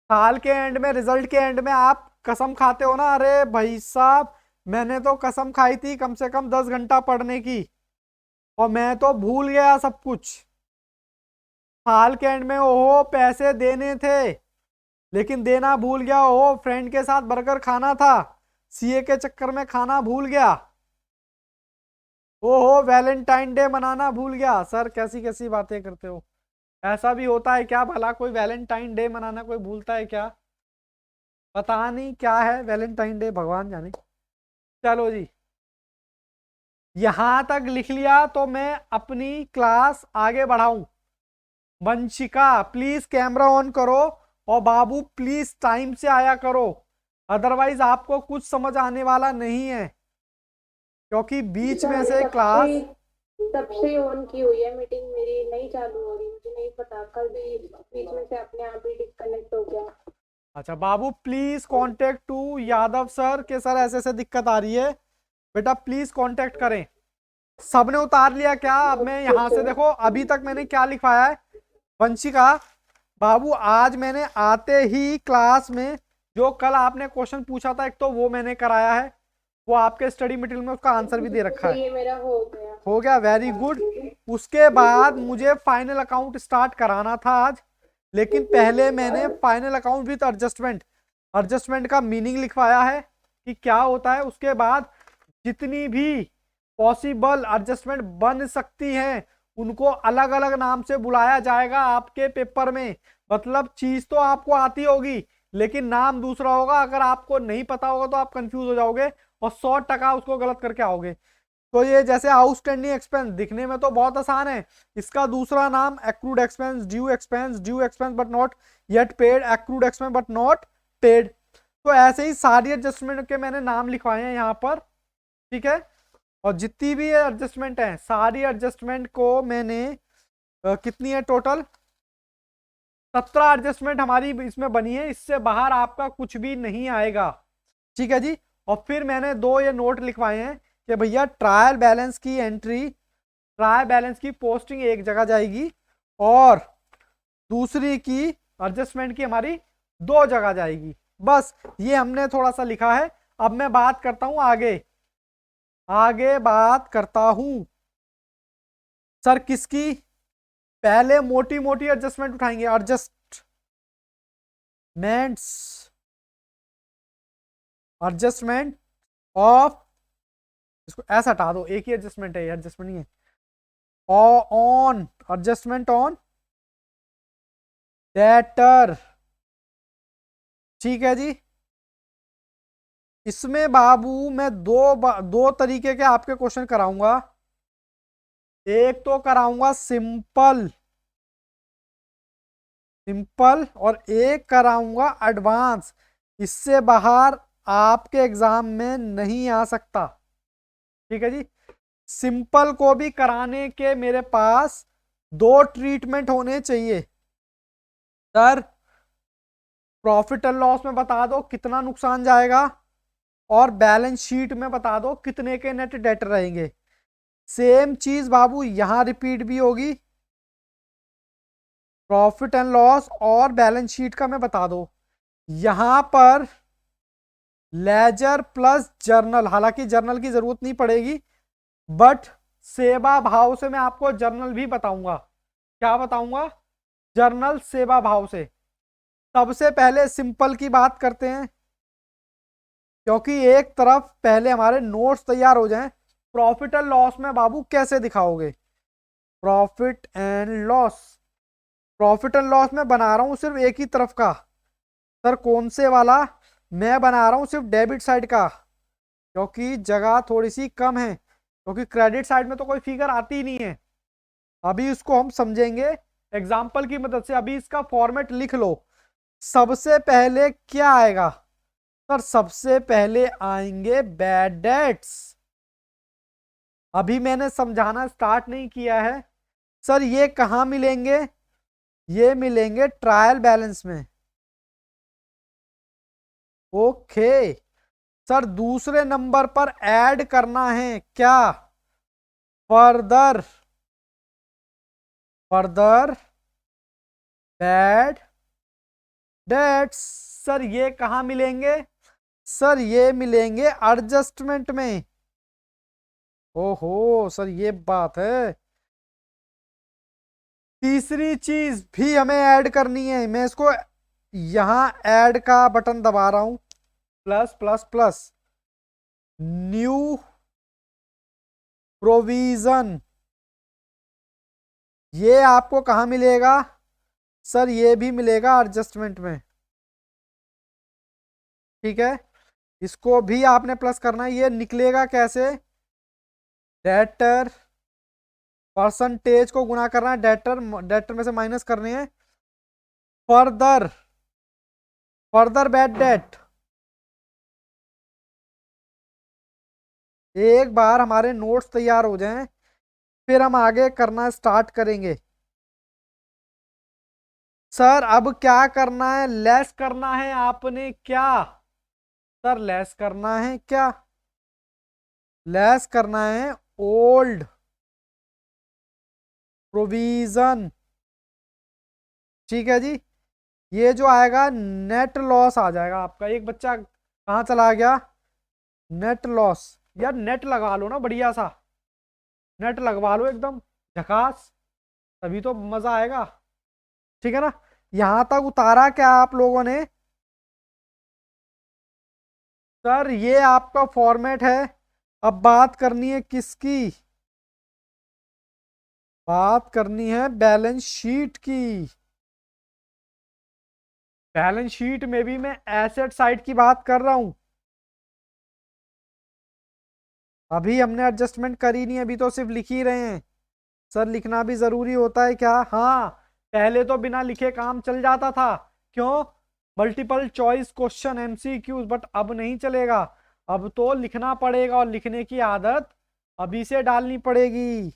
साल के एंड में, रिजल्ट के एंड में आप कसम खाते हो ना, अरे भाई साहब मैंने तो कसम खाई थी कम से कम 10 घंटा पढ़ने की और मैं तो भूल गया सब कुछ। साल के एंड में ओहो पैसे देने थे लेकिन देना भूल गया, ओहो फ्रेंड के साथ बर्गर खाना था, सीए के चक्कर में खाना भूल गया, ओहो वैलेंटाइन डे मनाना भूल गया। सर कैसी कैसी बातें करते हो, ऐसा भी होता है क्या भला? कोई वैलेंटाइन डे मनाना कोई भूलता है क्या? पता नहीं क्या है वैलेंटाइन डे, भगवान जाने। चलो जी, यहां तक लिख लिया तो मैं अपनी क्लास आगे बढ़ाऊं। वंशिका प्लीज कैमरा ऑन करो और बाबू प्लीज टाइम से आया करो, अदरवाइज आपको कुछ समझ आने वाला नहीं है, क्योंकि बीच में से क्लास तब से ऑन की हुई है मीटिंग, मेरी नहीं चालू हो रही, मुझे नहीं पता, कल भी बीच में से अपने आप ही डिस्कनेक्ट हो गया। अच्छा बाबू please contact to Yadav sir के, सर ऐसे ऐसे दिक्कत आ रही है, बेटा प्लीज कांटेक्ट करें। सबने उतार लिया क्या? अब मैं यहां से देखो अभी तक मैंने क्या लिखवाया है। वंशिका बाबू आज मैंने आते ही क्लास में जो कल आपने क्वेश्चन पूछा था एक तो वो मैंने कराया है, वो आपके स्टडी मटेरियल में उसका आंसर भी दे रखा है। ये मेरा हो गया, वेरी गुड। उसके बाद मुझे फाइनल अकाउंट स्टार्ट कराना था आज, लेकिन पहले मैंने फाइनल अकाउंट विद एडजस्टमेंट का मीनिंग लिखवाया है कि क्या होता है। उसके बाद जितनी भी पॉसिबल एडजस्टमेंट बन सकती हैं उनको अलग अलग नाम से बुलाया जाएगा आपके पेपर में। मतलब चीज तो आपको आती होगी लेकिन नाम दूसरा होगा, अगर आपको नहीं पता होगा तो आप कंफ्यूज हो जाओगे और 100% उसको गलत करके आओगे। तो ये जैसे आउटस्टैंडिंग एक्सपेंस दिखने में तो बहुत आसान है, इसका दूसरा नाम accrued expense, due expense but not yet paid, accrued expense but not paid. तो ऐसे ही सारी एडजस्टमेंट के मैंने नाम लिखवाए हैं यहाँ पर, ठीक है। और जितनी भी एडजस्टमेंट है सारी एडजस्टमेंट को मैंने कितनी है टोटल, 17 एडजस्टमेंट हमारी इसमें बनी है, इससे बाहर आपका कुछ भी नहीं आएगा, ठीक है जी। और फिर मैंने दो ये नोट लिखवाए हैं कि भैया ट्रायल बैलेंस की एंट्री, ट्रायल बैलेंस की पोस्टिंग एक जगह जाएगी और दूसरी की एडजस्टमेंट की हमारी 2 जगह जाएगी। बस ये हमने थोड़ा सा लिखा है। अब मैं बात करता हूं आगे बात करता हूं सर किसकी, पहले मोटी मोटी एडजस्टमेंट उठाएंगे, एडजस्टमेंट ऑफ, इसको ऐसा हटा दो, एक ही एडजस्टमेंट है, एडजस्टमेंट नहीं है, ऑन एडजस्टमेंट ऑन डेटर, ठीक है जी। इसमें बाबू मैं दो तरीके के आपके क्वेश्चन कराऊंगा, एक तो कराऊंगा सिंपल और एक कराऊंगा एडवांस, इससे बाहर आपके एग्जाम में नहीं आ सकता, ठीक है जी। सिंपल को भी कराने के मेरे पास 2 ट्रीटमेंट होने चाहिए। सर प्रॉफिट एंड लॉस में बता दो कितना नुकसान जाएगा और बैलेंस शीट में बता दो कितने के नेट डेट रहेंगे। सेम चीज बाबू यहां रिपीट भी होगी, प्रॉफिट एंड लॉस और बैलेंस शीट का मैं बता दो। यहां पर लेजर प्लस जर्नल, हालांकि जर्नल की जरूरत नहीं पड़ेगी बट सेवा भाव से मैं आपको जर्नल भी बताऊंगा। क्या बताऊंगा? जर्नल सेवा भाव से। सबसे पहले सिंपल की बात करते हैं, क्योंकि एक तरफ पहले हमारे नोट्स तैयार हो जाएं। प्रॉफिट एंड लॉस में बाबू कैसे दिखाओगे? Profit and loss, profit and loss में बना रहा हूं सिर्फ एक ही तरफ का। सर कौन से वाला? मैं बना रहा हूं सिर्फ डेबिट साइड का, क्योंकि जगह थोड़ी सी कम है, क्योंकि क्रेडिट साइड में तो कोई फिगर आती ही नहीं है। अभी इसको हम समझेंगे एग्जाम्पल की मदद से। अभी इसका फॉर्मेट लिख लो। सबसे पहले क्या आएगा? सर सबसे पहले आएंगे बैड डेट्स। अभी मैंने समझाना स्टार्ट नहीं किया है। सर ये कहां मिलेंगे? ये मिलेंगे ट्रायल बैलेंस में, ओके। सर दूसरे नंबर पर ऐड करना है क्या? Further bad debts. सर ये कहाँ मिलेंगे? सर ये मिलेंगे एडजस्टमेंट में। ओहो सर ये बात है। तीसरी चीज भी हमें ऐड करनी है। मैं इसको यहां ऐड का बटन दबा रहा हूं, plus plus plus, new provision. ये आपको कहां मिलेगा? सर ये भी मिलेगा एडजस्टमेंट में। ठीक है, इसको भी आपने प्लस करना है। ये निकलेगा कैसे? डेटर परसेंटेज को गुना करना है, डेटर में से माइनस करने हैं। Further bad debt. एक बार हमारे नोट्स तैयार हो जाएं फिर हम आगे करना स्टार्ट करेंगे। सर अब क्या करना है? लेस करना है आपने क्या? सर लेस करना है क्या? लेस करना है ओल्ड प्रोविजन। ठीक है जी। ये जो आएगा नेट लॉस आ जाएगा आपका। एक बच्चा कहाँ चला गया? Net loss. यार नेट लगा लो ना, बढ़िया सा नेट लगवा लो एकदम झकास, तभी तो मजा आएगा। ठीक है ना? यहां तक उतारा क्या आप लोगों ने? सर ये आपका फॉर्मेट है। अब बात करनी है किसकी? बात करनी है बैलेंस शीट की। बैलेंस शीट में भी मैं एसेट साइड की बात कर रहा हूं। अभी हमने एडजस्टमेंट करी नहीं, अभी तो सिर्फ लिख ही रहे हैं। सर लिखना भी जरूरी होता है क्या? हाँ, पहले तो बिना लिखे काम चल जाता था। क्यों? Multiple choice question MCQs, but अब नहीं चलेगा। अब तो लिखना पड़ेगा और लिखने की आदत अभी से डालनी पड़ेगी।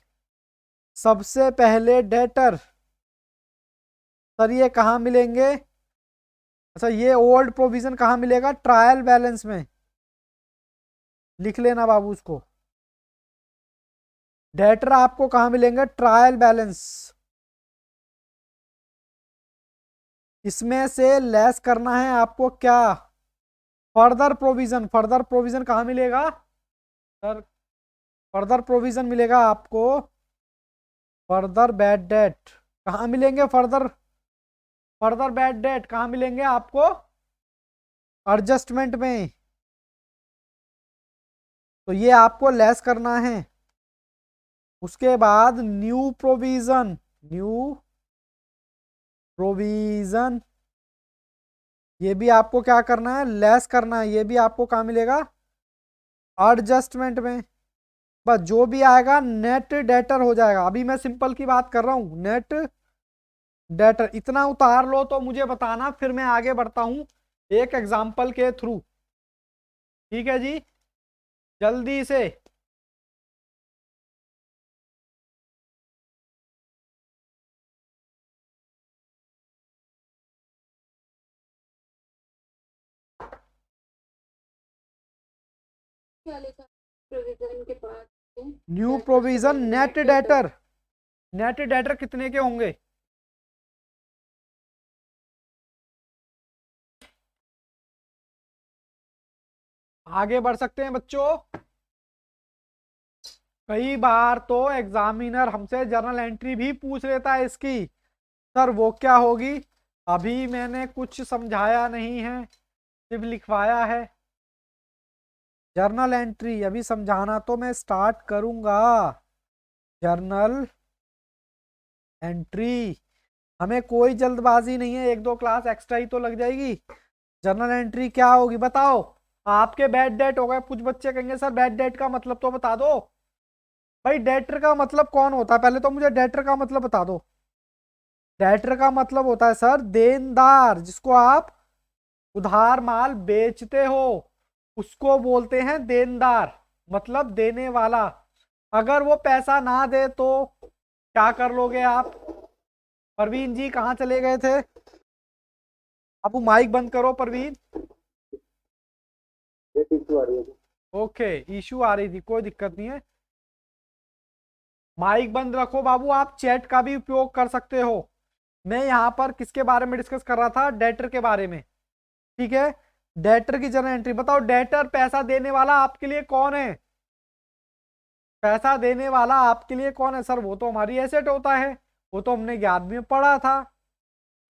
सबसे पहले डेटर। सर ये कहाँ मिलेंगे? अच्छा ये ओल्ड प्रोविजन कहाँ मिलेगा? ट्रायल बैलेंस में। लिख लेना बाबू उसको। डेटर आपको कहाँ मिलेंगे? Trial balance. इसमें से लेस करना है आपको क्या? फर्दर प्रोविजन कहाँ मिलेगा? सर फर्दर प्रोविजन मिलेगा आपको फर्दर बैड डेट। कहाँ मिलेंगे फर्दर बैड डेट कहाँ मिलेंगे आपको? एडजस्टमेंट में। तो ये आपको लेस करना है। उसके बाद न्यू प्रोविजन ये भी आपको क्या करना है? लेस करना है। ये भी आपको कहाँ मिलेगा? एडजस्टमेंट में। बस जो भी आएगा नेट डेटर हो जाएगा। अभी मैं सिंपल की बात कर रहा हूं, नेट डेटर। इतना उतार लो तो मुझे बताना, फिर मैं आगे बढ़ता हूं एक एग्जाम्पल के थ्रू। ठीक है जी, जल्दी से। क्या लिखा प्रोविजन के बाद? New provision net debtor. Net debtor कितने के होंगे? आगे बढ़ सकते हैं बच्चों। कई बार तो एग्जामिनर हमसे जर्नल एंट्री भी पूछ लेता है इसकी। सर वो क्या होगी? अभी मैंने कुछ समझाया नहीं है, सिर्फ लिखवाया है। जर्नल एंट्री अभी समझाना तो मैं स्टार्ट करूंगा। जर्नल एंट्री हमें कोई जल्दबाजी नहीं है, एक दो क्लास एक्स्ट्रा ही तो लग जाएगी। जर्नल एंट्री क्या होगी बताओ? आपके बैड डेट हो गए, कुछ बच्चे कहेंगे सर बैड डेट का मतलब तो बता दो। भाई डेटर का मतलब कौन होता है? पहले तो मुझे डेटर का मतलब बता दो। डेटर का मतलब होता है सर देनदार, जिसको आप उधार माल बेचते हो उसको बोलते हैं देनदार, मतलब देने वाला। अगर वो पैसा ना दे तो क्या कर लोगे आप? परवीन जी कहाँ चले गए थे? अब वो माइक बंद करो परवीन। डेट इशू आ रही है जी। ओके, इशू आ रही थी, कोई दिक्कत नहीं है। माइक बंद रखो बाबू, आप चैट का भी उपयोग कर सकते हो। मैं यहाँ पर किसके बारे में डिस्कस कर रहा था, डेटर के बारे में, ठीक है। डेटर की जर्नल एंट्री बताओ, डेटर पैसा देने वाला आपके लिए कौन है? पैसा देने वाला आपके लिए कौन है सर? वो तो हमारी एसेट होता है, वो तो हमने 11वीं में पढ़ा था।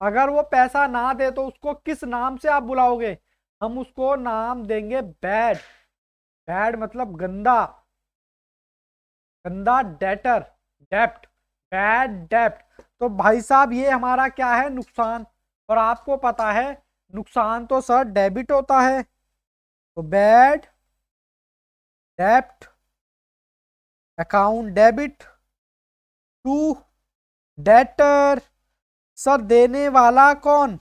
अगर वो पैसा ना दे तो उसको किस नाम से आप बुलाओगे? हम उसको नाम देंगे बैड। बैड मतलब गंदा, गंदा डेटर, डेप्ट, बैड डेप्ट। तो भाई साहब ये हमारा क्या है, नुकसान। और आपको पता है नुकसान तो सर डेबिट होता है, तो बैड डेप्ट account debit to debtor. Sir देने वाला कौन?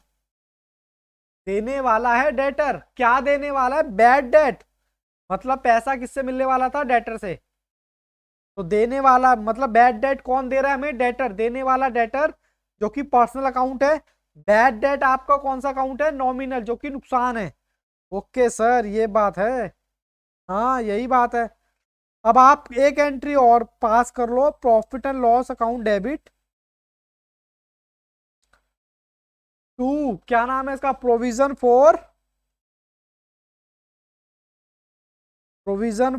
देने वाला है डेटर। क्या देने वाला है? Bad debt. मतलब पैसा किससे मिलने वाला था? डेटर से। तो देने वाला मतलब बैड डेट कौन दे रहा है हमें? डेटर। देने वाला डेटर जो कि पर्सनल अकाउंट है। बैड डेट आपका कौन सा अकाउंट है? नॉमिनल, जो कि नुकसान है। ओके सर, ये बात है, हाँ यही बात है। अब आप एक एंट्री और पास कर लो, profit and loss account debit to, क्या नाम है इसका? Provision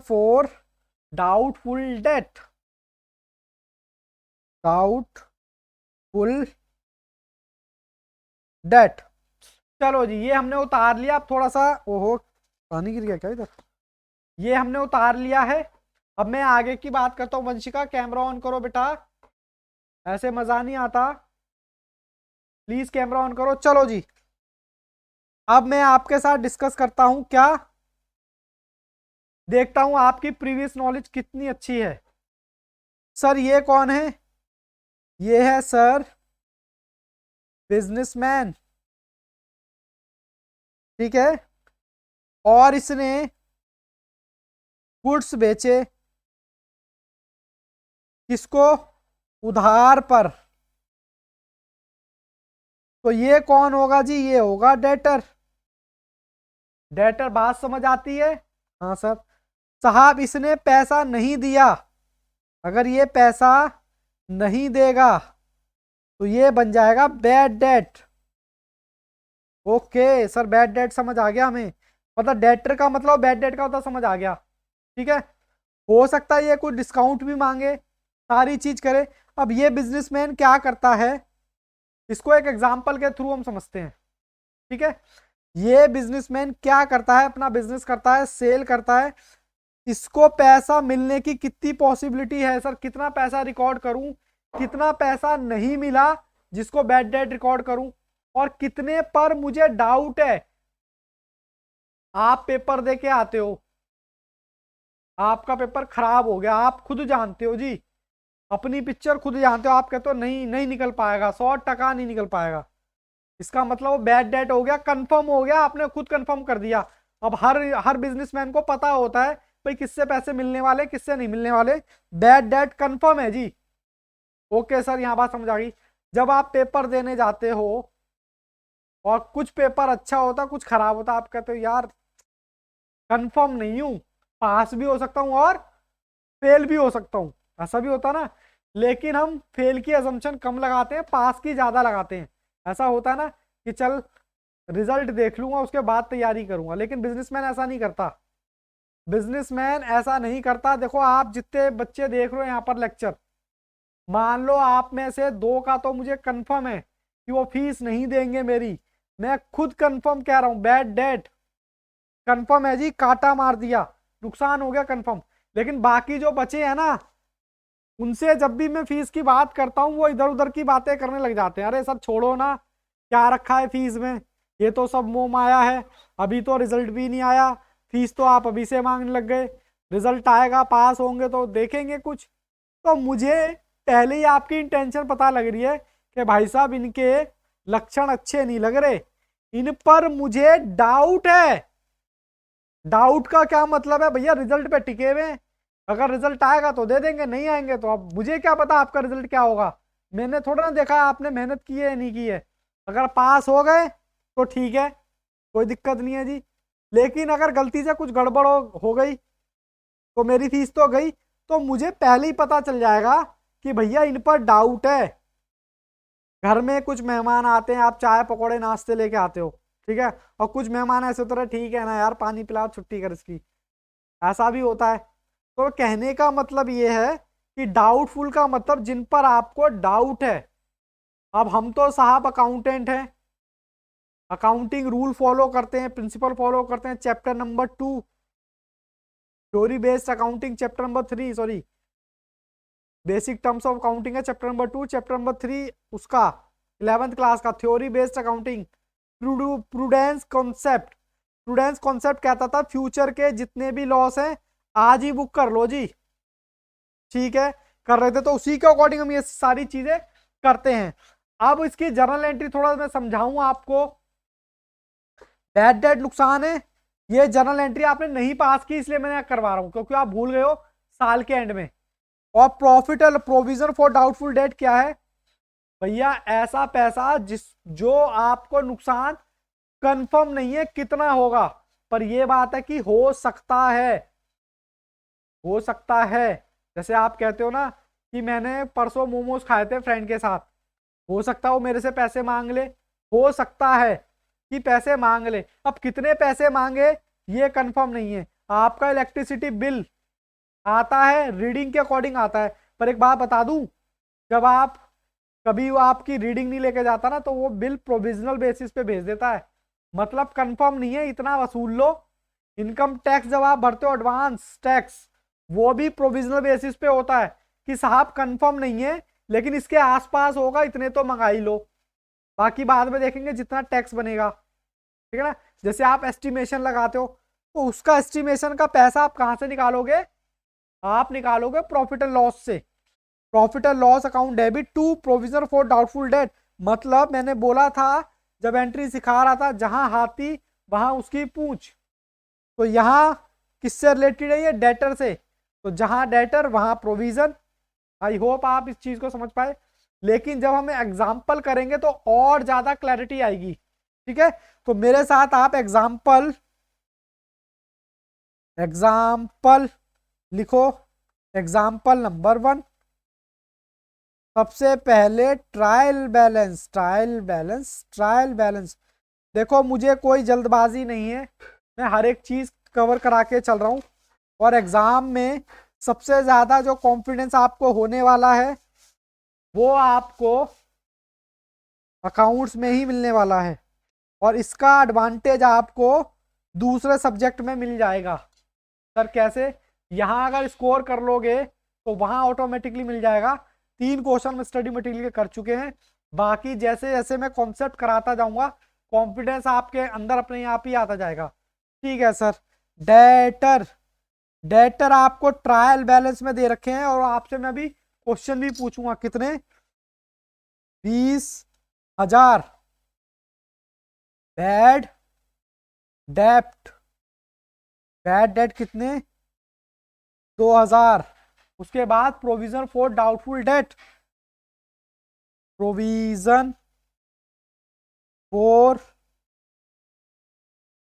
for doubtful debt. Doubtful debt. चलो जी, ये हमने उतार लिया। अब थोड़ा सा, ओहो पानी गिर गया क्या इधर? ये हमने उतार लिया है। अब मैं आगे की बात करता हूँ। वंशिका कैमरा ऑन करो बेटा, ऐसे मजा नहीं आता, प्लीज कैमरा ऑन करो। चलो जी, अब मैं आपके साथ डिस्कस करता हूं, क्या देखता हूं आपकी प्रीवियस नॉलेज कितनी अच्छी है। सर ये कौन है? ये है सर बिजनेसमैन, ठीक है। और इसने गुड्स बेचे, किसको? उधार पर। तो ये कौन होगा जी? ये होगा डेटर। डेटर, बात समझ आती है? हाँ सर। साहब इसने पैसा नहीं दिया, अगर ये पैसा नहीं देगा तो ये बन जाएगा bad debt. Okay sir, bad debt समझ आ गया हमें। मतलब डेटर का मतलब बैड डेट का होता, समझ आ गया, ठीक है। हो सकता है ये कोई डिस्काउंट भी मांगे, सारी चीज करे। अब ये बिजनेसमैन क्या करता है, इसको एक एग्जांपल के थ्रू हम समझते हैं, ठीक है। ये बिजनेसमैन क्या करता है? अपना बिजनेस करता है, सेल करता है। इसको पैसा मिलने की कितनी पॉसिबिलिटी है सर? कितना पैसा रिकॉर्ड करूं, कितना पैसा नहीं मिला जिसको बैड डेट रिकॉर्ड करूं, और कितने पर मुझे डाउट है। आप पेपर दे के आते हो, आपका पेपर खराब हो गया, आप खुद जानते हो जी, अपनी पिक्चर खुद जानते हो, आप कहते हो नहीं नहीं निकल पाएगा, 100% नहीं निकल पाएगा। इसका मतलब वो बैड डेट हो गया, कंफर्म हो गया, आपने खुद कंफर्म कर दिया। अब हर हर बिजनेसमैन को पता होता है भाई किससे पैसे मिलने वाले, किससे नहीं मिलने वाले। बैड डेट कंफर्म है जी। ओके सर, यहां बात समझ आ गई। जब आप पेपर देने जाते हो और कुछ पेपर अच्छा होता, कुछ खराब होता, आप कहते हो यार कंफर्म नहीं हूं, पास भी हो सकता हूं और फेल भी हो सकता हूं, ऐसा भी होता ना। लेकिन हम फेल की अजम्पशन कम लगाते हैं, पास की ज्यादा लगाते हैं। ऐसा होता है ना कि चल रिजल्ट देख लूंगा उसके बाद तैयारी करूंगा, लेकिन बिजनेसमैन ऐसा नहीं करता। बिजनेसमैन ऐसा नहीं करता। देखो आप जितने बच्चे देख रहे हो यहाँ पर लेक्चर, मान लो आप में से 2 का तो मुझे कंफर्म है कि वो फीस नहीं देंगे मेरी, मैं खुद कंफर्म कह रहा हूं, बैड डेट कंफर्म है जी, काटा मार दिया, नुकसान हो गया कंफर्म। लेकिन बाकी जो बचे हैं ना, उनसे जब भी मैं फीस की बात करता हूँ वो इधर उधर की बातें करने लग जाते हैं। अरे सर छोड़ो ना, क्या रखा है फीस में, ये तो सब मोह माया है, अभी तो रिजल्ट भी नहीं आया, फीस तो आप अभी से मांगने लग गए, रिजल्ट आएगा पास होंगे तो देखेंगे कुछ। तो मुझे पहले ही आपकी इंटेंशन पता लग रही है कि भाई साहब इनके लक्षण अच्छे नहीं लग रहे, इन पर मुझे डाउट है। डाउट का क्या मतलब है भैया? रिजल्ट पे टिके हुए हैं, अगर रिजल्ट आएगा तो दे देंगे, नहीं आएंगे तो अब मुझे क्या पता आपका रिजल्ट क्या होगा। मैंने थोड़ा ना देखा आपने मेहनत की है नहीं की है। अगर पास हो गए तो ठीक है, कोई दिक्कत नहीं है जी, लेकिन अगर गलती से कुछ गड़बड़ हो गई तो मेरी फीस तो गई, तो मुझे पहले ही पता चल जाएगा कि भैया इन पर डाउट है। घर में कुछ मेहमान आते हैं, आप चाय पकौड़े नाश्ते लेके आते हो, ठीक है, और कुछ मेहमान ऐसे उतर ठीक है ना यार पानी पिला छुट्टी कर इसकी, ऐसा भी होता है। तो कहने का मतलब ये है कि डाउटफुल का मतलब जिन पर आपको डाउट है। अब हम तो साहब अकाउंटेंट हैं, अकाउंटिंग रूल फॉलो करते हैं, प्रिंसिपल फॉलो करते हैं। Chapter number 2 theory based accounting, chapter number 3 sorry basic terms of accounting है चैप्टर नंबर 2, चैप्टर नंबर 3 उसका 11th क्लास का theory based accounting. Prudence concept, prudence concept कहता था फ्यूचर के जितने भी लॉस हैं आज ही बुक कर लो जी, ठीक है, कर रहे थे तो उसी के अकॉर्डिंग हम ये सारी चीजें करते हैं। अब इसकी जर्नल एंट्री थोड़ा मैं समझाऊं आपको। बैड डेट नुकसान है, ये जर्नल एंट्री आपने नहीं पास की इसलिए मैंने करवा रहा हूं क्योंकि आप भूल गए हो साल के एंड में। और profit and provision for doubtful date क्या है भैया, ऐसा पैसा जो आपको नुकसान कंफर्म नहीं है कितना होगा, पर यह बात है कि हो सकता है, हो सकता है। जैसे आप कहते हो ना कि मैंने परसों मोमोज खाए थे फ्रेंड के साथ, हो सकता है वो मेरे से पैसे मांग ले, हो सकता है कि पैसे मांग ले। अब कितने पैसे मांगे ये कंफर्म नहीं है। आपका इलेक्ट्रिसिटी बिल आता है रीडिंग के अकॉर्डिंग आता है, पर एक बात बता दूं, जब आप कभी वो आपकी रीडिंग नहीं लेके जाता ना तो वो बिल प्रोविजनल बेसिस पे भेज देता है, मतलब कंफर्म नहीं है इतना वसूल लो। इनकम टैक्स जब आप भरते हो एडवांस टैक्स, वो भी प्रोविजनल बेसिस पे होता है कि साहब कंफर्म नहीं है लेकिन इसके आसपास होगा, इतने तो मंगा ही लो, बाकी बाद में देखेंगे जितना टैक्स बनेगा, ठीक है ना। जैसे आप एस्टिमेशन लगाते हो तो उसका एस्टिमेशन का पैसा आप कहां से निकालोगे, आप निकालोगे प्रॉफिट एंड लॉस से। Profit and loss account debit to provision for doubtful debt, मतलब मैंने बोला था जब एंट्री सिखा रहा था जहां हाथी वहां उसकी पूंछ, तो यहां किससे रिलेटेड है ये, डेटर से, तो जहां डेटर वहां प्रोविजन। आई होप आप इस चीज को समझ पाए, लेकिन जब हम एग्जाम्पल करेंगे तो और ज्यादा क्लैरिटी आएगी, ठीक है। तो मेरे साथ आप एग्जाम्पल लिखो। एग्जाम्पल नंबर 1, सबसे पहले ट्रायल बैलेंस। देखो मुझे कोई जल्दबाजी नहीं है, मैं हर एक चीज कवर करा के चल रहा हूं, और एग्जाम में सबसे ज्यादा जो कॉन्फिडेंस आपको होने वाला है वो आपको अकाउंट्स में ही मिलने वाला है, और इसका एडवांटेज आपको दूसरे सब्जेक्ट में मिल जाएगा। सर कैसे, यहां अगर स्कोर कर लोगे तो वहां ऑटोमेटिकली मिल जाएगा। 3 क्वेश्चन में स्टडी मटेरियल के कर चुके हैं, बाकी जैसे जैसे मैं कॉन्सेप्ट कराता जाऊंगा कॉन्फिडेंस आपके अंदर अपने आप ही आता जाएगा, ठीक है सर। डेटर आपको ट्रायल बैलेंस में दे रखे हैं, और आपसे मैं अभी क्वेश्चन भी पूछूंगा, कितने, 20,000। बैड डेट कितने, 2,000। उसके बाद provision for doubtful date, provision for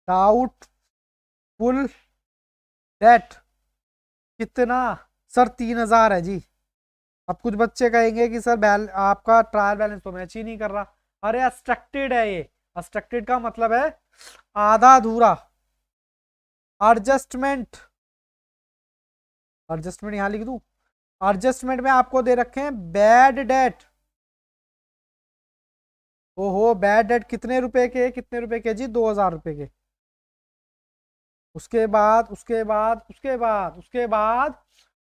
doubtful date कितना, सर 3,000 है जी। अब कुछ बच्चे कहेंगे कि सर आपका ट्रायल बैलेंस तो मैच ही नहीं कर रहा, अरे अस्ट्रक्टेड है ये, अस्ट्रक्टेड का मतलब है आधा अधूरा। एडजस्टमेंट यहां लिख दूं, एडजस्टमेंट में आपको दे रखे हैं बैड डेट। ओहो बैड डेट कितने रुपए के जी, 2,000 रुपए के। उसके बाद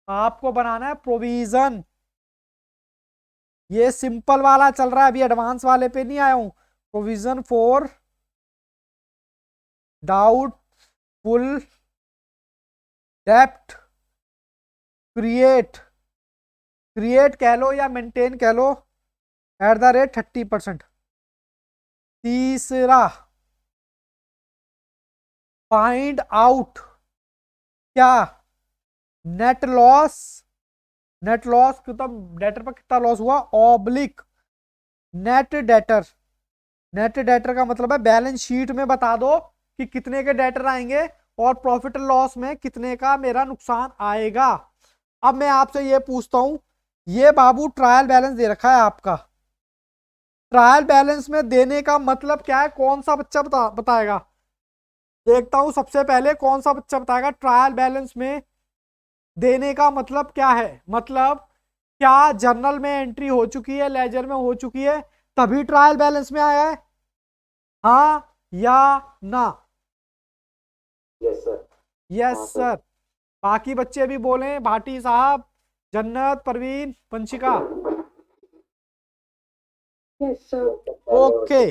आपको बनाना है प्रोविजन। ये सिंपल वाला चल रहा है, अभी एडवांस वाले पे नहीं आया हूं। प्रोविजन फॉर डाउटफुल डेप्ट, क्रिएट कह लो या मेंटेन कह लो, @30%। तीसरा फाइंड आउट क्या, नेट लॉस मतलब डेटर पर कितना लॉस हुआ, ऑब्लिक नेट डेटर का मतलब है बैलेंस शीट में बता दो कि कितने के डेटर आएंगे और प्रॉफिट एंड लॉस में कितने का मेरा नुकसान आएगा। अब मैं आपसे ये पूछता हूं, ये बाबू ट्रायल बैलेंस दे रखा है आपका, ट्रायल बैलेंस में देने का मतलब क्या है, कौन सा बच्चा बताएगा। देखता हूं सबसे पहले कौन सा बच्चा बताएगा ट्रायल बैलेंस में देने का मतलब क्या है। मतलब क्या जर्नल में एंट्री हो चुकी है, लेजर में हो चुकी है, तभी ट्रायल बैलेंस में आया है, हाँ या ना। Yes sir. यस हाँ सर। बाकी बच्चे भी बोलें, भाटी साहब, जन्नत, Parveen, Vanshika. Yes sir. Okay,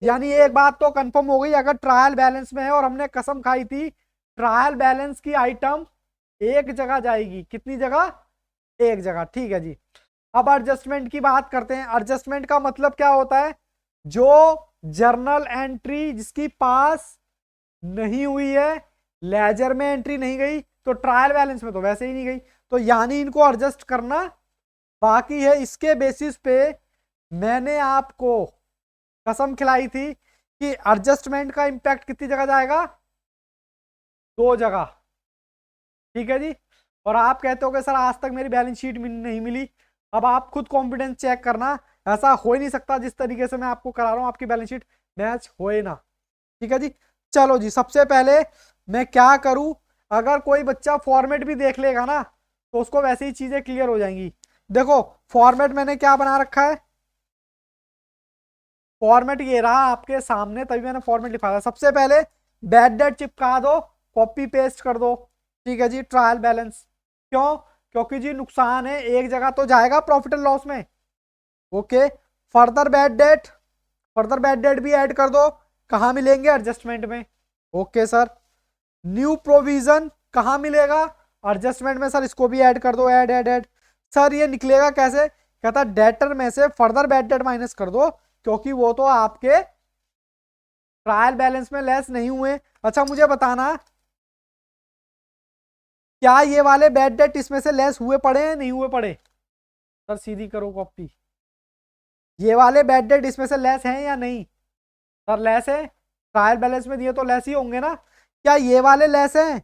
यानी एक बात तो कंफर्म हो गई, अगर ट्रायल बैलेंस में है और हमने कसम खाई थी ट्रायल बैलेंस की आइटम एक जगह जाएगी, कितनी जगह, एक जगह, ठीक है जी। अब एडजस्टमेंट की बात करते हैं। एडजस्टमेंट का मतलब क्या होता है, जो जर्नल एंट्री जिसकी पास नहीं हुई है, लेजर में एंट्री नहीं गई, तो ट्रायल बैलेंस में तो वैसे ही नहीं गई, तो यानी इनको एडजस्ट करना बाकी है। इसके बेसिस पे मैंने आपको कसम खिलाई थी कि एडजस्टमेंट का इंपैक्ट कितनी जगह जाएगा, दो जगह, ठीक है जी। और आप कहते हो कि सर आज तक मेरी बैलेंस शीट नहीं मिली। अब आप खुद कॉन्फिडेंस चेक करना, ऐसा हो ही नहीं सकता जिस तरीके से मैं आपको करा रहा हूं आपकी बैलेंस शीट मैच होए ना, ठीक है जी। चलो जी, सबसे पहले मैं क्या करूं, अगर कोई बच्चा फॉर्मेट भी देख लेगा ना तो उसको वैसे ही चीजें क्लियर हो जाएंगी। देखो फॉर्मेट मैंने क्या बना रखा है, फॉर्मेट ये रहा आपके सामने, तभी मैंने फॉर्मेट लिखा था। सबसे पहले बैड डेट चिपका दो, कॉपी पेस्ट कर दो, ठीक है जी। ट्रायल बैलेंस क्यों, क्योंकि जी नुकसान है एक जगह तो जाएगा प्रॉफिट एंड लॉस में। Okay, further bad debt, further bad debt भी ऐड कर दो, कहां मिलेंगे, एडजस्टमेंट में। ओके सर, न्यू प्रोविजन कहां मिलेगा, एडजस्टमेंट में। सर इसको भी ऐड कर दो, ऐड ऐड ऐड। सर ये निकलेगा कैसे, कहता डेटर में से फर्दर बैड डेट माइनस कर दो, क्योंकि वो तो आपके ट्रायल बैलेंस में लेस नहीं हुए। अच्छा मुझे बताना, क्या ये वाले बैड डेट इसमें से लेस हुए पड़े हैं, नहीं हुए पड़े। सर सीधी करो कॉपी, ये वाले बैड डेट इसमें से लेस हैं या नहीं। सर लेस है, ट्रायल बैलेंस में दिए तो लेस ही होंगे ना। क्या ये वाले लेस हैं,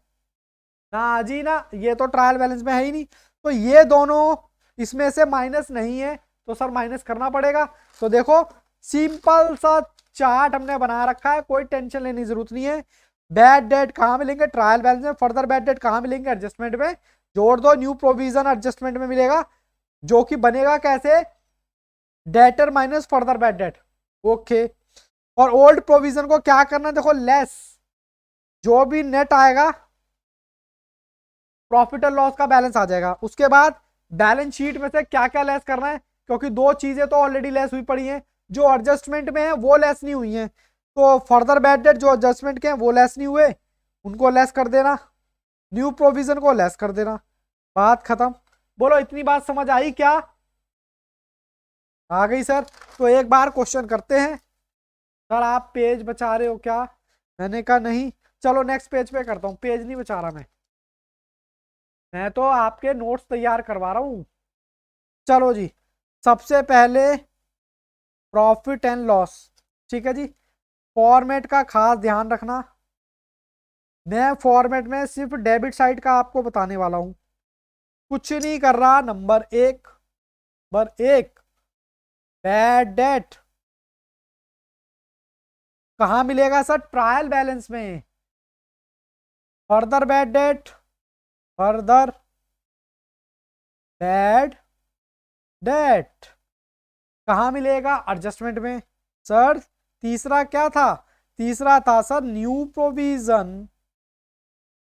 ना जी ना, ये तो ट्रायल बैलेंस में है ही नहीं। तो ये दोनों इसमें से माइनस नहीं है, तो सर माइनस करना पड़ेगा। तो देखो सिंपल सा चार्ट हमने बना रखा है, कोई टेंशन लेने की जरूरत नहीं है। बैड डेट कहां मिलेंगे, ट्रायल बैलेंस में। फर्दर बैड डेट कहां मिलेंगे, एडजस्टमेंट में। जोड़ दो, न्यू प्रोविजन एडजस्टमेंट में मिलेगा, जो कि बनेगा कैसे, debtor minus further bad debt. Okay, और ओल्ड प्रोविजन को क्या करना है, देखो लेस, जो भी नेट आएगा प्रॉफिट एंड लॉस का बैलेंस आ जाएगा। उसके बाद बैलेंस शीट में से क्या क्या लेस करना है, क्योंकि दो चीजें तो ऑलरेडी लेस हुई पड़ी हैं, जो एडजस्टमेंट में है वो लेस नहीं हुई हैं, तो फर्दर बैड डेट जो एडजस्टमेंट के हैं वो लेस नहीं हुए, उनको लेस कर देना, न्यू प्रोविजन को लेस कर देना, बात खत्म। बोलो इतनी बात समझ आई क्या, आ गई सर। तो एक बार क्वेश्चन करते हैं। सर आप पेज बचा रहे हो क्या, मैंने कहा नहीं। चलो नेक्स्ट पेज पे करता हूं, पेज नहीं बचा रहा मैं तो आपके नोट्स तैयार करवा रहा हूं। चलो जी, सबसे पहले प्रॉफिट एंड लॉस, ठीक है जी। फॉर्मेट का खास ध्यान रखना, मैं फॉर्मेट में सिर्फ डेबिट साइड का आपको बताने वाला हूं, कुछ नहीं कर रहा। नंबर एक बैड डेट कहां मिलेगा सर, ट्रायल बैलेंस में। Further bad debt, further bad debt कहां मिलेगा, एडजस्टमेंट में। सर तीसरा क्या था, तीसरा था sir new provision,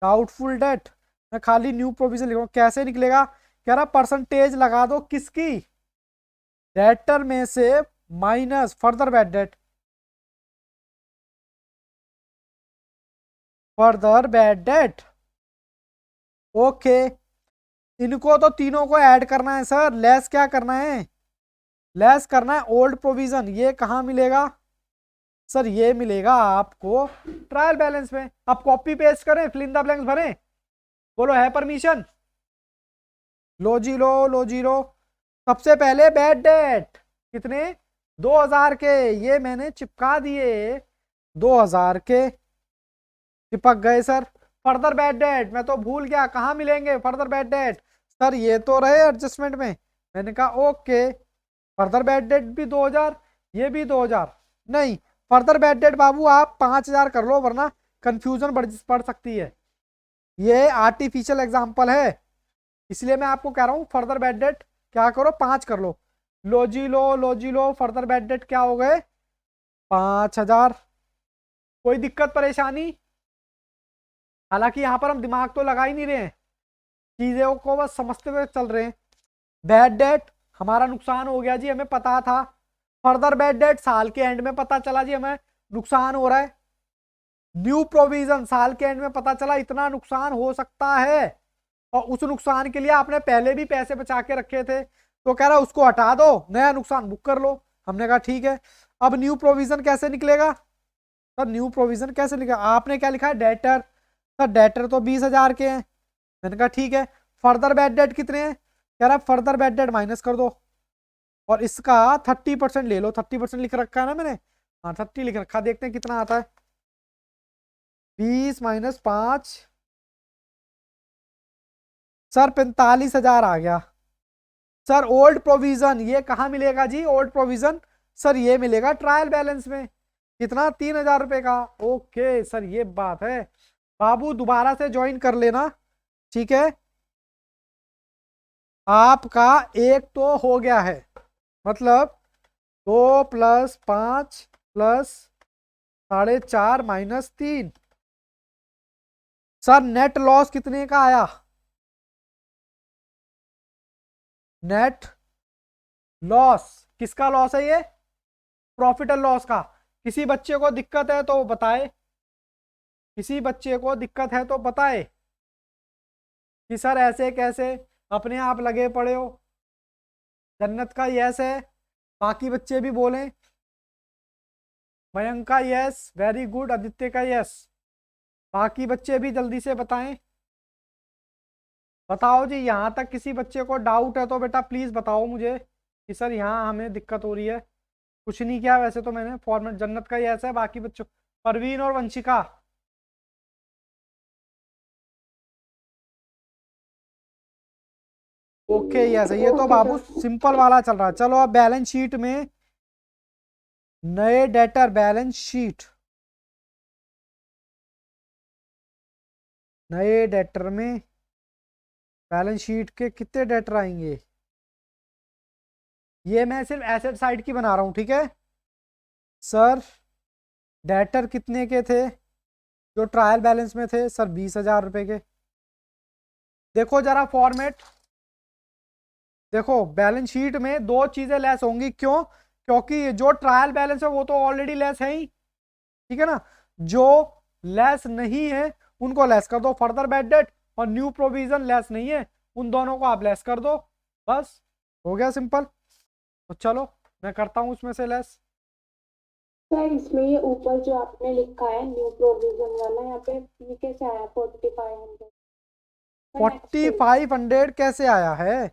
doubtful debt. मैं खाली न्यू प्रोविजन लिख रहा हूं, कैसे निकलेगा, कह रहा परसेंटेज लगा दो किसकी, डेटर में से minus further bad debt, further bad debt. Okay, इनको तो तीनों को ऐड करना है सर, लेस क्या करना है, लेस करना है ओल्ड प्रोविजन। ये कहां मिलेगा सर, ये मिलेगा आपको ट्रायल बैलेंस में। अब कॉपी पेस्ट करें, फिल इन द ब्लैंक्स भरें, बोलो है परमिशन, लो जी लो, लो जी लो। सबसे पहले बैड डेट कितने, 2000 के, ये मैंने चिपका दिए 2000 के। चिपक गए सर। फर्दर बैड डेट मैं तो भूल गया, कहाँ मिलेंगे फर्दर बैड डेट? सर ये तो रहे एडजस्टमेंट में। मैंने कहा ओके, फर्दर बैड डेट भी 2000, ये भी 2000। नहीं, फर्दर बैड डेट बाबू आप 5000 कर लो, वरना कंफ्यूजन बढ़ सकती है। ये आर्टिफिशियल एग्जाम्पल है, इसलिए मैं आपको कह रहा हूँ फर्दर बैड डेट क्या करो, 5 कर लो। लो जी लो, लो जी लो, फर्दर बैड डेट क्या हो गए? 5000। कोई दिक्कत परेशानी? हालांकि यहाँ पर हम दिमाग तो लगा ही नहीं रहे हैं, चीजों को बस समझते हुए चल रहे हैं। बैड डेट हमारा नुकसान हो गया जी, हमें पता था। फर्दर बैड डेट साल के एंड में पता चला जी हमें नुकसान हो रहा है। न्यू प्रोविजन साल के एंड में पता चला इतना नुकसान हो सकता है, और उस नुकसान के लिए आपने पहले भी पैसे बचा के रखे थे, तो कह रहा उसको हटा दो, नया नुकसान बुक कर लो। हमने कहा ठीक है। अब न्यू प्रोविजन कैसे निकलेगा? सर न्यू प्रोविजन कैसे लिखा? आपने क्या लिखा है? डेटर। सर डेटर तो 20,000 के हैं। मैंने कहा ठीक है। फर्दर बैड डेट कितने हैं? कह रहा फर्दर बैड डेट माइनस कर दो, और इसका 30% ले लो। 30% लिख रखा है ना मैंने? हाँ 30 लिख रखा, देखते हैं कितना आता है। 20 माइनस 5, सर 45,000 आ गया। सर ओल्ड प्रोविजन ये कहाँ मिलेगा जी? ओल्ड प्रोविजन सर ये मिलेगा ट्रायल बैलेंस में। कितना? 3,000 रुपए का। ओके सर ये बात है। बाबू दोबारा से ज्वाइन कर लेना, ठीक है? आपका एक तो हो गया है, मतलब 2 + 5 + 4.5 - 3। सर नेट लॉस कितने का आया? नेट लॉस किसका लॉस है ये? प्रॉफिट एंड लॉस का। किसी बच्चे को दिक्कत है तो बताए, किसी बच्चे को दिक्कत है तो बताए कि सर ऐसे कैसे, अपने आप लगे पड़े हो। जन्नत का यस है, बाकी बच्चे भी बोलें। मयंक का यस, वेरी गुड। आदित्य का यस, बाकी बच्चे भी जल्दी से बताएं। बताओ जी, यहाँ तक किसी बच्चे को डाउट है तो बेटा प्लीज बताओ मुझे कि सर यहाँ हमें दिक्कत हो रही है। कुछ नहीं किया वैसे तो मैंने फॉर्मेट। जन्नत का यस है, बाकी बच्चों परवीन और वंशिका। ओके यस, ये तो ओके बाबू सर। सिंपल वाला चल रहा है। चलो अब बैलेंस शीट में नए डेटर, बैलेंस शीट नए डेटर में बैलेंस शीट के कितने डेटर आएंगे? ये मैं सिर्फ एसेट साइड की बना रहा हूं, ठीक है सर? डेटर कितने के थे जो ट्रायल बैलेंस में थे? सर 20,000 रुपए के। देखो जरा फॉर्मेट, देखो बैलेंस शीट में दो चीजें लेस होंगी। क्यों? क्योंकि जो ट्रायल बैलेंस है वो तो ऑलरेडी लेस है ही, ठीक है ना? जो लेस नहीं है उनको लेस कर दो, फर्दर बैड डेट और न्यू प्रोविजन लेस नहीं है, उन दोनों को आप लेस कर दो, बस हो गया सिंपल। तो चलो मैं करता हूं उसमें से लेस। सर इसमें ये ऊपर जो आपने लिखा है न्यू प्रोविजन वाला, यहाँ पे ये कैसे आया 4500? 4500 कैसे आया है?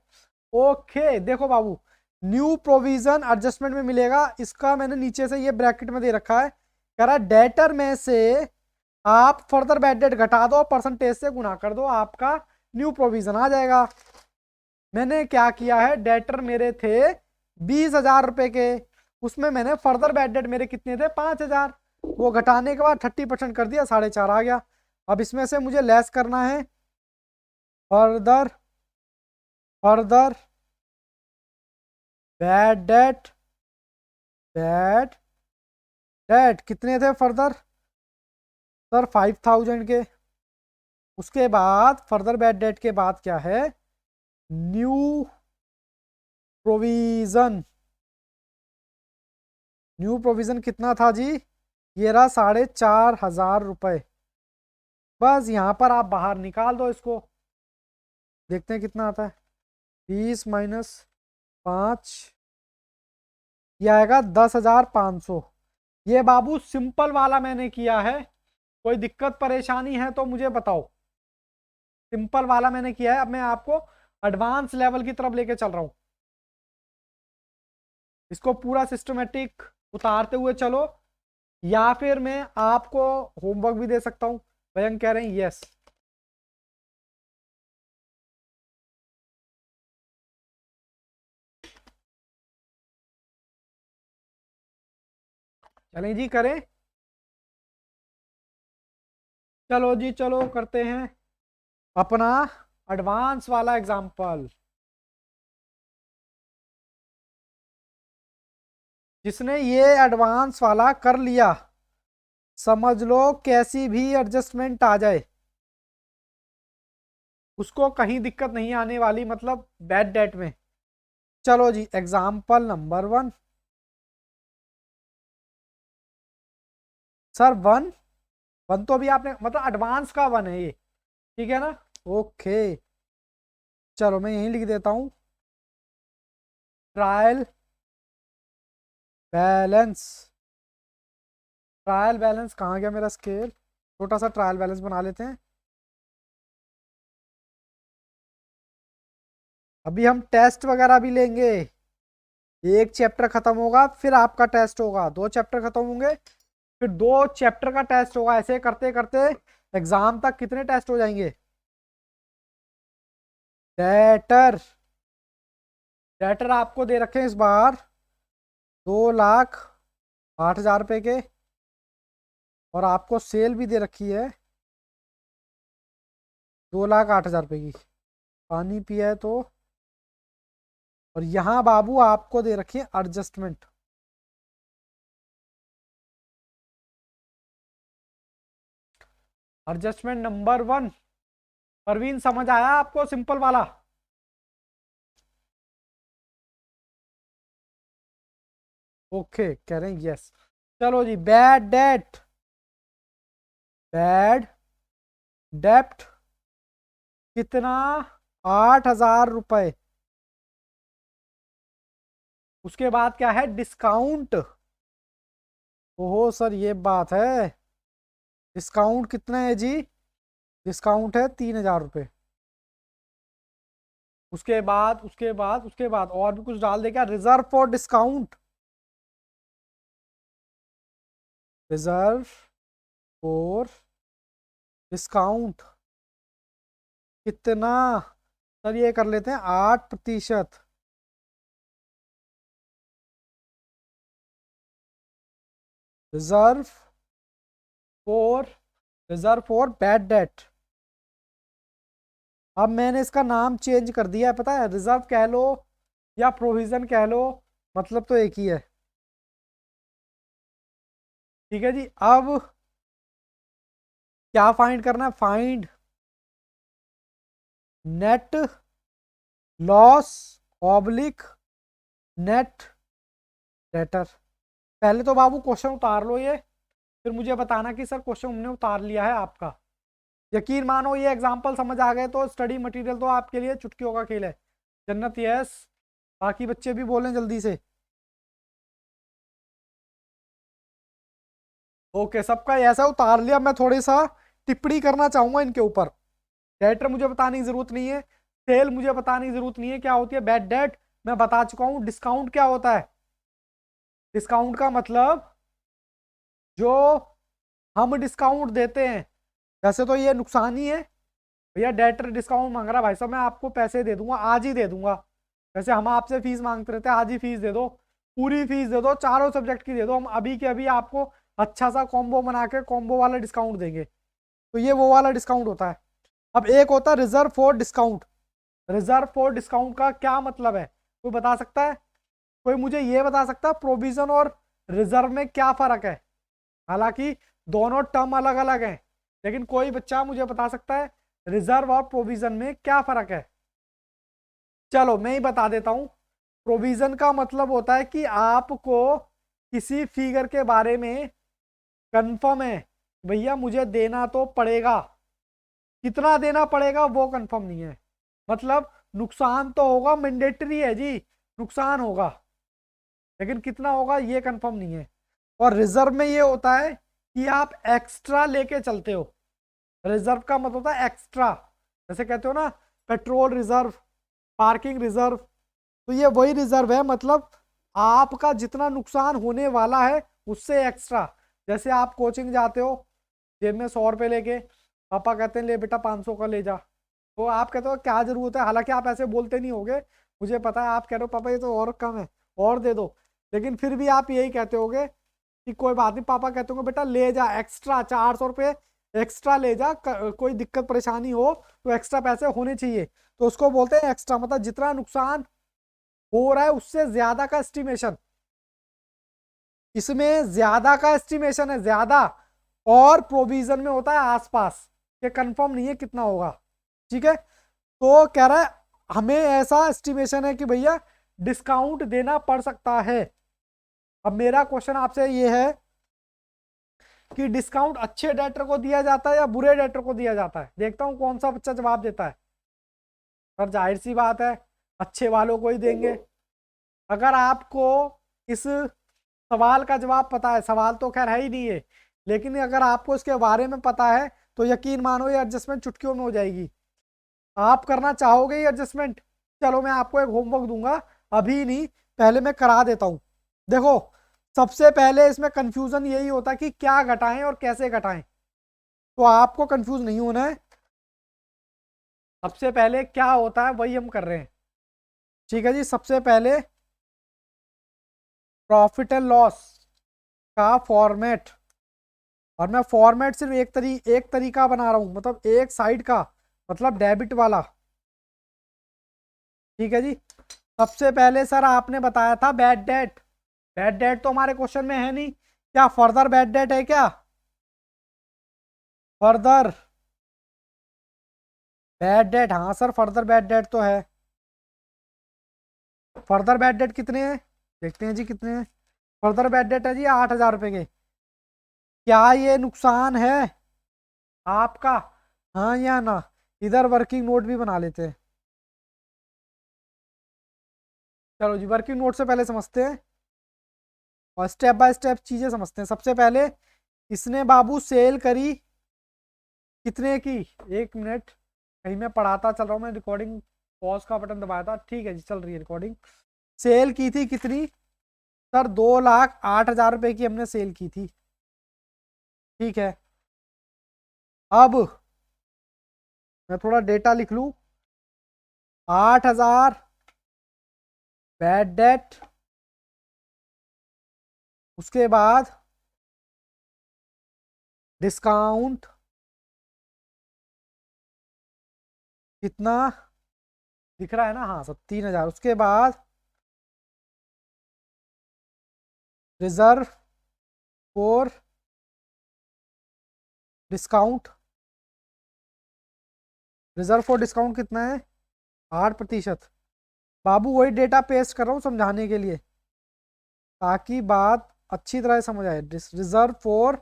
ओके देखो बाबू, न्यू प्रोविजन एडजस्टमेंट में मिलेगा। इसका मैंने नीचे से ये ब्रैकेट में दे रखा है, कह रहा डेटर में से आप फर्दर बैड डेट घटा दो, परसेंटेज से गुना कर दो, आपका न्यू प्रोविजन आ जाएगा। मैंने क्या किया है, डेटर मेरे थे 20,000 रुपए के, उसमें मैंने फर्दर बैड डेट मेरे कितने थे? 5,000। वो घटाने के बाद 30% कर दिया, 4.5 आ गया। अब इसमें से मुझे लेस करना है further further bad debt. Bad debt कितने थे फर्दर? सर 5,000 के। उसके बाद फर्दर बैड डेट के बाद क्या है? New provision. न्यू प्रोविजन कितना था जी? ये रहा 4,500 रुपए। बस यहाँ पर आप बाहर निकाल दो इसको, देखते हैं कितना आता है। 20 माइनस 5, ये आएगा 10,500। ये बाबू सिंपल वाला मैंने किया है, कोई दिक्कत परेशानी है तो मुझे बताओ। सिंपल वाला मैंने किया है, अब मैं आपको एडवांस लेवल की तरफ लेके चल रहा हूं। इसको पूरा सिस्टमेटिक उतारते हुए चलो, या फिर मैं आपको होमवर्क भी दे सकता हूं। मयंक कह रहे हैं यस। चलें जी करें। चलो जी चलो करते हैं अपना एडवांस वाला एग्जाम्पल। जिसने ये एडवांस वाला कर लिया, समझ लो कैसी भी एडजस्टमेंट आ जाए उसको कहीं दिक्कत नहीं आने वाली, मतलब बैड डेट में। चलो जी एग्जाम्पल नंबर 1। सर 1 तो अभी आपने मतलब एडवांस का 1 है ये, ठीक है ना। ओके चलो मैं यहीं लिख देता हूं, ट्रायल बैलेंस। ट्रायल बैलेंस कहाँ गया मेरा स्केल, छोटा सा ट्रायल बैलेंस बना लेते हैं। अभी हम टेस्ट वगैरह भी लेंगे। एक चैप्टर खत्म होगा फिर आपका टेस्ट होगा, 2 चैप्टर खत्म होंगे फिर 2 चैप्टर का टेस्ट होगा। ऐसे करते करते एग्जाम तक कितने टेस्ट हो जाएंगे। डेटर, डेटर आपको दे रखे हैं इस बार 2,08,000 रुपए के, और आपको सेल भी दे रखी है 2,08,000 रुपए की। पानी पिया है तो, और यहां बाबू आपको दे रखी है एडजस्टमेंट। Adjustment number 1। परवीन समझ आया आपको सिंपल वाला। ओके कह रहे हैं यस। चलो जी बैड डेट, बैड डेप्ट कितना, 8,000 रुपए। उसके बाद क्या है, डिस्काउंट। ओहो सर ये बात है, डिस्काउंट कितना है जी, डिस्काउंट है 3,000 रुपये। उसके बाद और भी कुछ डाल दे क्या, reserve for discount, reserve for discount कितना। सर ये कर लेते हैं 8%। Reserve for, reserve for bad debt. अब मैंने इसका नाम चेंज कर दिया है, पता है, रिजर्व कह लो या प्रोविजन कह लो, मतलब तो एक ही है। ठीक है जी। अब क्या फाइंड करना है, find net loss oblique net debtor. पहले तो बाबू क्वेश्चन उतार लो ये, फिर मुझे बताना कि सर क्वेश्चन हमने उतार लिया है आपका। यकीन मानो ये एग्जाम्पल समझ आ गए तो स्टडी मटेरियल तो आपके लिए चुटकियों का खेल है। जन्नत यस, बाकी बच्चे भी बोलें जल्दी से। ओके सबका ऐसा उतार लिया। मैं थोड़ी सा टिप्पणी करना चाहूंगा इनके ऊपर। डेटर मुझे बताने की जरूरत नहीं है, सेल मुझे बताने की जरूरत नहीं है क्या होती है बैड डेट, मैं बता चुका हूं। डिस्काउंट क्या होता है, डिस्काउंट का मतलब जो हम डिस्काउंट देते हैं, वैसे तो ये नुकसान ही है। भैया डेटर डिस्काउंट मांग रहा, भाई साहब मैं आपको पैसे दे दूंगा, आज ही दे दूंगा। वैसे हम आपसे फीस मांगते रहते हैं, आज ही फीस दे दो, पूरी फीस दे दो, चारों सब्जेक्ट की दे दो, हम अभी के अभी आपको अच्छा सा कॉम्बो बना के कॉम्बो वाला डिस्काउंट देंगे। तो ये वो वाला डिस्काउंट होता है। अब एक होता है reserve for discount. Reserve for discount का क्या मतलब है, कोई बता सकता है, कोई मुझे ये बता सकता है प्रोविजन और रिजर्व में क्या फर्क है। हालांकि दोनों टर्म अलग अलग हैं, लेकिन कोई बच्चा मुझे बता सकता है रिजर्व और प्रोविजन में क्या फर्क है। चलो मैं ही बता देता हूं। प्रोविजन का मतलब होता है कि आपको किसी फिगर के बारे में कंफर्म है, भैया मुझे देना तो पड़ेगा, कितना देना पड़ेगा वो कंफर्म नहीं है। मतलब नुकसान तो होगा, मैंडेटरी है जी, नुकसान होगा, लेकिन कितना होगा ये कंफर्म नहीं है। और रिजर्व में ये होता है कि आप एक्स्ट्रा लेके चलते हो। रिजर्व का मतलब होता है एक्स्ट्रा, जैसे कहते हो ना पेट्रोल रिजर्व, पार्किंग रिजर्व, तो ये वही रिजर्व है। मतलब आपका जितना नुकसान होने वाला है उससे एक्स्ट्रा। जैसे आप कोचिंग जाते हो जेब में 100 रुपए लेके, पापा कहते हैं ले बेटा 500 का ले जा, तो आप कहते हो क्या जरूरत है, हालांकि आप ऐसे बोलते नहीं होगे, मुझे पता है, आप कह रहे हो पापा ये तो और कम है और दे दो, लेकिन फिर भी आप यही कहते होगे कि कोई बात नहीं, पापा कहते होंगे बेटा ले जा, एक्स्ट्रा 400 रुपये एक्स्ट्रा ले जा, कोई दिक्कत परेशानी हो तो एक्स्ट्रा पैसे होने चाहिए, तो उसको बोलते हैं एक्स्ट्रा, मतलब जितना नुकसान हो रहा है उससे ज्यादा का एस्टिमेशन, इसमें ज्यादा का एस्टिमेशन है, ज्यादा, और प्रोविजन में होता है आसपास, ये कंफर्म नहीं है कितना होगा, ठीक है। तो कह रहा है हमें ऐसा एस्टिमेशन है कि भैया डिस्काउंट देना पड़ सकता है। अब मेरा क्वेश्चन आपसे ये है कि डिस्काउंट अच्छे डेटर को दिया जाता है या बुरे डेटर को दिया जाता है, देखता हूं कौन सा बच्चा जवाब देता है। पर जाहिर सी बात है अच्छे वालों को ही देंगे। अगर आपको इस सवाल का जवाब पता है, सवाल तो खैर है ही नहीं है, लेकिन अगर आपको इसके बारे में पता है तो यकीन मानो ये एडजस्टमेंट चुटकियों में हो जाएगी। आप करना चाहोगे ये एडजस्टमेंट? चलो मैं आपको एक होमवर्क दूंगा, अभी नहीं, पहले मैं करा देता हूं। देखो सबसे पहले इसमें कंफ्यूजन यही होता है कि क्या घटाएं और कैसे घटाएं, तो आपको कंफ्यूज नहीं होना है। सबसे पहले क्या होता है वही हम कर रहे हैं, ठीक है जी। सबसे पहले प्रॉफिट एंड लॉस का फॉर्मेट, और मैं फॉर्मेट सिर्फ एक तरीका बना रहा हूं, मतलब एक साइड का, मतलब डेबिट वाला, ठीक है जी। सबसे पहले सर आपने बताया था बैड डेट, बैड डेट तो हमारे क्वेश्चन में है नहीं, क्या फर्दर बैड डेट है क्या? फर्दर बैड डेट, हाँ सर फर्दर बैड डेट तो है। फर्दर बैड डेट कितने हैं देखते हैं जी, कितने हैं फर्दर बैड डेट? है जी 8,000 रुपए के। क्या ये नुकसान है आपका, हाँ या ना? इधर वर्किंग नोट भी बना लेते हैं। चलो जी वर्किंग नोट से पहले समझते हैं और स्टेप बाय स्टेप चीजें समझते हैं। सबसे पहले इसने बाबू सेल करी कितने की, एक मिनट, कहीं मैं पढ़ाता चल रहा हूँ, मैं रिकॉर्डिंग पॉज का बटन दबाया था, ठीक है जी चल रही है रिकॉर्डिंग। सेल की थी कितनी सर? 2,08,000 रुपए की हमने सेल की थी, ठीक है। अब मैं थोड़ा डेटा लिख लूं, 8,000 बैड डेट, उसके बाद डिस्काउंट कितना दिख रहा है ना, हाँ सब 3,000, उसके बाद reserve for discount, reserve for discount कितना है? 8%। बाबू वही डेटा पेस्ट कर रहा हूँ समझाने के लिए ताकि बात अच्छी तरह समझ आए। रिजर्व फॉर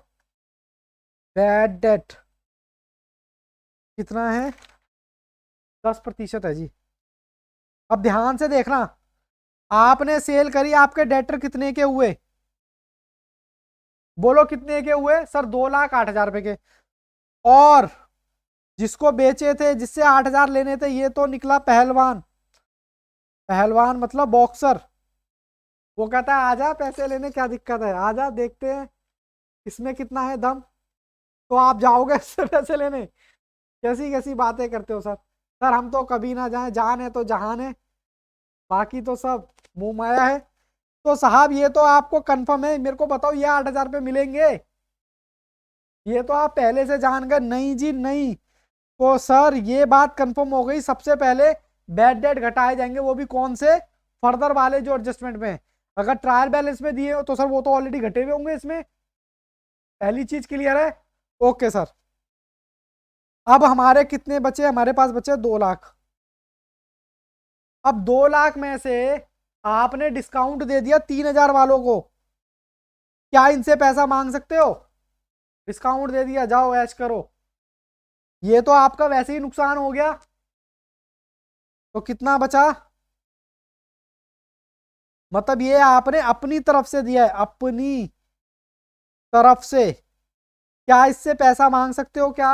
बैड डेट कितना है? 10% है जी। अब ध्यान से देखना, आपने सेल करी, आपके डेटर कितने के हुए? बोलो कितने के हुए सर? 2,08,000 रुपए के। और जिसको बेचे थे, जिससे 8,000 लेने थे, ये तो निकला पहलवान, पहलवान मतलब बॉक्सर। वो कहता है आजा पैसे लेने, क्या दिक्कत है, आजा देखते हैं इसमें कितना है दम, तो आप जाओगे इससे पैसे लेने? कैसी कैसी बातें करते हो सर। सर हम तो कभी ना जाएं, जान है तो जहान है, बाकी तो सब मुंह माया है। तो साहब ये तो आपको कंफर्म है, मेरे को बताओ ये 8,000 रुपये मिलेंगे? ये तो आप पहले से जान गए, नहीं जी नहीं। तो सर ये बात कंफर्म हो गई, सबसे पहले बैड डेट घटाए जाएंगे, वो भी कौन से? फर्दर वाले जो एडजस्टमेंट में। अगर ट्रायल बैलेंस में दिए हो तो सर वो तो ऑलरेडी घटे हुए होंगे इसमें, पहली चीज क्लियर है? Okay sir. अब हमारे कितने बचे? हमारे पास बचे 2 लाख। अब 2 लाख में से आपने डिस्काउंट दे दिया 3,000 वालों को, क्या इनसे पैसा मांग सकते हो? डिस्काउंट दे दिया, जाओ ऐश करो, ये तो आपका वैसे ही नुकसान हो गया। तो कितना बचा? मतलब ये आपने अपनी तरफ से दिया है, अपनी तरफ से, क्या इससे पैसा मांग सकते हो क्या?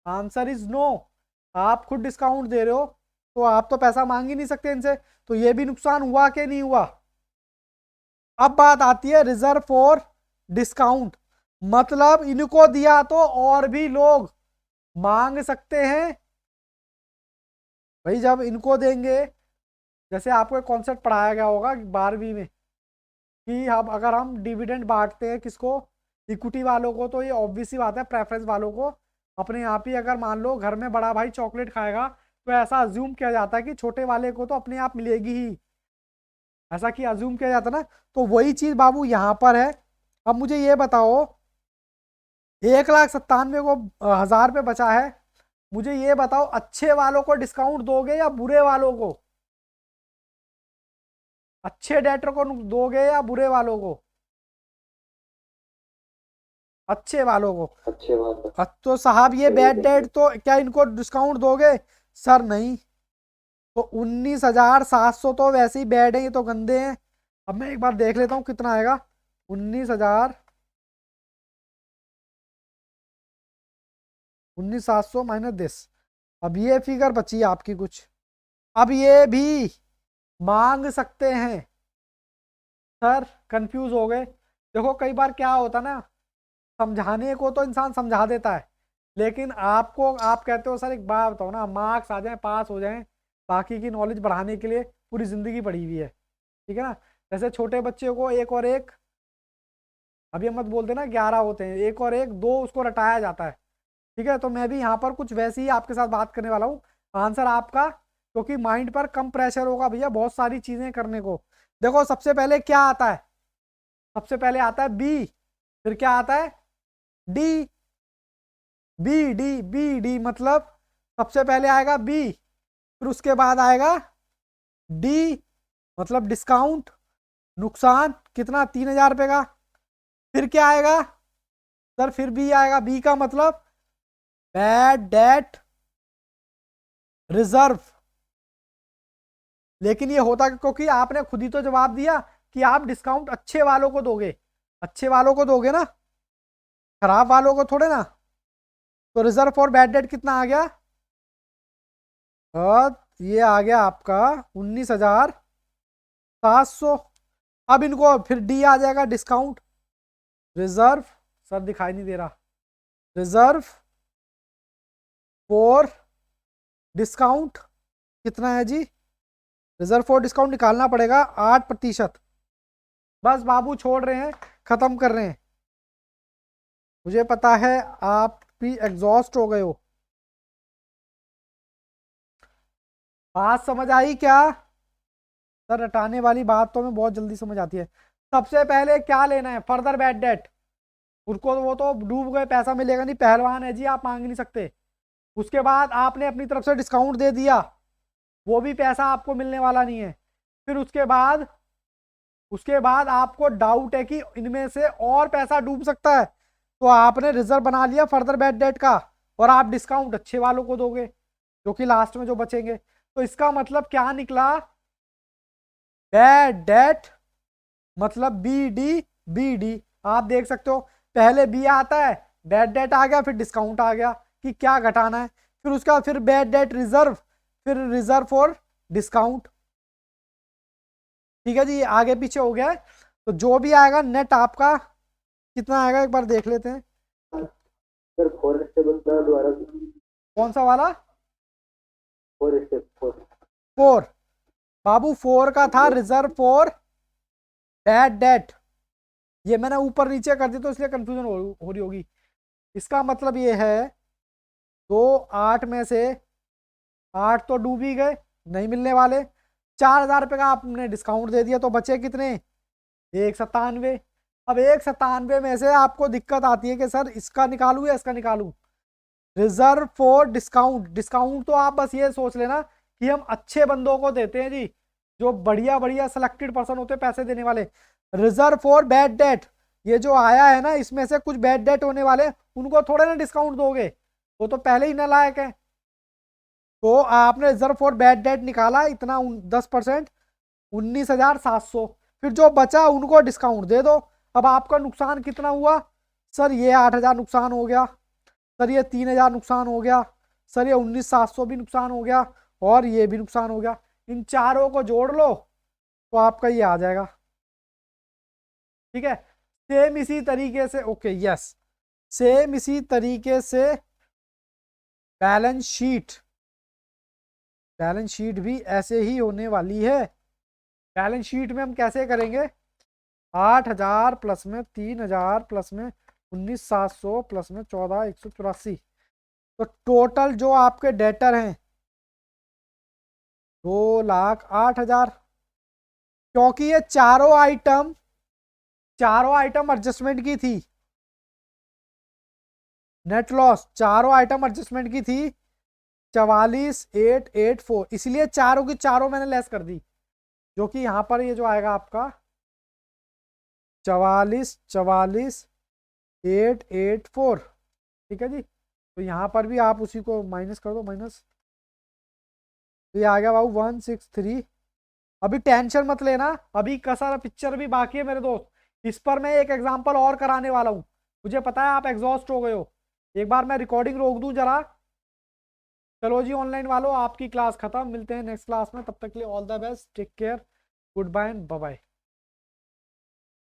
Answer is no. आप खुद डिस्काउंट दे रहे हो तो आप तो पैसा मांग ही नहीं सकते इनसे, तो ये भी नुकसान हुआ कि नहीं हुआ? अब बात आती है रिजर्व फॉर डिस्काउंट, मतलब इनको दिया तो और भी लोग मांग सकते हैं भाई। जब इनको देंगे, जैसे आपको एक कॉन्सेप्ट पढ़ाया गया होगा 12वीं में कि अब अगर हम डिविडेंड बांटते हैं किसको, इक्विटी वालों को, तो ये ऑब्वियस सी बात है प्रेफरेंस वालों को अपने आप ही, अगर मान लो घर में बड़ा भाई चॉकलेट खाएगा तो ऐसा अज्यूम किया जाता है कि छोटे वाले को तो अपने आप मिलेगी ही, ऐसा कि अज्यूम किया जाता है ना। तो वही चीज बाबू यहाँ पर है। अब मुझे ये बताओ, 1,97,000 को 1,000 पे बचा है, मुझे ये बताओ अच्छे वालों को डिस्काउंट दोगे या बुरे वालों को? अच्छे डेटर को दोगे या बुरे वालों को? अच्छे वालों को। अच्छे बात है। तो साहब ये बैड डेट, तो क्या इनको डिस्काउंट दोगे? सर नहीं। तो 19,700 तो वैसे ही बैड है, ये तो गंदे हैं। अब मैं एक बार देख लेता हूँ कितना आएगा। 19,000, 19,700 माइनस 10। अब ये फिगर बची आपकी कुछ। अब ये भी मांग सकते हैं। सर कंफ्यूज हो गए। देखो कई बार क्या होता ना, समझाने को तो इंसान समझा देता है, लेकिन आपको, आप कहते हो सर एक बात बताओ ना, मार्क्स आ जाए, पास हो जाए, बाकी की नॉलेज बढ़ाने के लिए पूरी जिंदगी पढ़ी हुई है, ठीक है ना। जैसे छोटे बच्चे को एक और एक, अभी हम मत बोलते ना 11 होते हैं, एक और एक 2, उसको रटाया जाता है, ठीक है। तो मैं भी यहाँ पर कुछ वैसे ही आपके साथ बात करने वाला हूँ। आंसर आपका, क्योंकि माइंड पर कम प्रेशर होगा भैया बहुत सारी चीजें करने को। देखो सबसे पहले क्या आता है? सबसे पहले आता है बी, फिर क्या आता है? D. B D B D मतलब सबसे पहले आएगा बी, फिर उसके बाद आएगा डी मतलब डिस्काउंट, नुकसान कितना, 3,000 रुपये का। फिर क्या आएगा सर? फिर बी आएगा, बी का मतलब बैड डेट रिजर्व। लेकिन ये होता क्योंकि आपने खुद ही तो जवाब दिया कि आप डिस्काउंट अच्छे वालों को दोगे, अच्छे वालों को दोगे ना, खराब वालों को थोड़े ना। तो रिजर्व फॉर बैड डेट कितना आ गया? और ये आ गया आपका 19,700। अब इनको फिर डी आ जाएगा डिस्काउंट, रिजर्व, सर दिखाई नहीं दे रहा, रिजर्व फॉर डिस्काउंट कितना है जी? रिजर्व फॉर डिस्काउंट निकालना पड़ेगा 8%। बस बाबू छोड़ रहे हैं, खत्म कर रहे हैं। मुझे पता है आप भी एग्जॉस्ट हो गए हो। बात समझ आई क्या? सर रटाने वाली बात तो हमें बहुत जल्दी समझ आती है। सबसे पहले क्या लेना है? Further bad debt. उसको वो तो डूब गए, पैसा मिलेगा नहीं, पहलवान है जी, आप मांग नहीं सकते। उसके बाद आपने अपनी तरफ से डिस्काउंट दे दिया, वो भी पैसा आपको मिलने वाला नहीं है। फिर उसके बाद आपको डाउट है कि इनमें से और पैसा डूब सकता है, तो आपने रिजर्व बना लिया फर्दर बैड डेट का, और आप डिस्काउंट अच्छे वालों को दोगे जो कि लास्ट में जो बचेंगे। तो इसका मतलब क्या निकला? बैड डेट मतलब बी डी, बी डी। आप देख सकते हो पहले बी आता है, बैड डेट आ गया, फिर डिस्काउंट आ गया कि क्या घटाना है, फिर उसका फिर बैड डेट रिजर्व, फिर रिजर्व फॉर डिस्काउंट। ठीक है जी, आगे पीछे हो गया है। तो जो भी आएगा नेट आपका कितना आएगा एक बार देख लेते हैं। सर 4 स्टेप द्वारा, कौन सा वाला? 4 स्टेप 4। 4 बाबू, 4 का था रिजर्व फॉर बैड डेट। ये मैंने ऊपर नीचे कर दी तो इसलिए कंफ्यूजन हो रही होगी। इसका मतलब ये है, तो 8 में से 8 तो डूब ही गए, नहीं मिलने वाले। 4,000 रुपये का आपने डिस्काउंट दे दिया, तो बचे कितने? 197। अब 197 में से आपको दिक्कत आती है कि सर इसका निकालूं या इसका निकालूं। रिजर्व फॉर डिस्काउंट, डिस्काउंट तो आप बस ये सोच लेना कि हम अच्छे बंदों को देते हैं जी, जो बढ़िया बढ़िया सिलेक्टेड पर्सन होते हैं पैसे देने वाले। रिजर्व फॉर बैड डेट, ये जो आया है ना, इसमें से कुछ बैड डेट होने वाले, उनको थोड़े ना डिस्काउंट दोगे, वो तो पहले ही नालायक है। तो आपने रिजर्व फॉर बैड डेट निकाला इतना 10%, 19,700। फिर जो बचा उनको डिस्काउंट दे दो। अब आपका नुकसान कितना हुआ? सर ये 8,000 नुकसान हो गया, सर ये 3,000 नुकसान हो गया, सर ये 19,700 भी नुकसान हो गया, और ये भी नुकसान हो गया। इन चारों को जोड़ लो तो आपका ये आ जाएगा, ठीक है। सेम इसी तरीके से, ओके यस, सेम इसी तरीके से बैलेंस शीट भी ऐसे ही होने वाली है। बैलेंस शीट में हम कैसे करेंगे, 8,000 प्लस में 3,000 प्लस में 19,700 प्लस में 14,184। तो टोटल जो आपके डेटर हैं 2,08,000, क्योंकि ये चारों आइटम एडजस्टमेंट की थी। नेट लॉस चारों आइटम एडजस्टमेंट की थी 44,884, इसलिए चारों की चारों मैंने लेस कर दी, जो कि यहां पर ये जो आएगा आपका 44,884। ठीक है जी। तो यहां पर भी आप उसी को माइनस कर दो, माइनस, तो ये आ गया बाबू 163। अभी टेंशन मत लेना, अभी का सारा पिक्चर भी बाकी है मेरे दोस्त। इस पर मैं एक एग्जांपल और कराने वाला हूं। मुझे पता है आप एग्जॉस्ट हो गए हो, एक बार मैं रिकॉर्डिंग रोक दूं जरा। चलो जी ऑनलाइन वालों, आपकी क्लास खत्म, मिलते हैं नेक्स्ट क्लास में, तब तक के लिए all the best, take care, good bye and bye bye.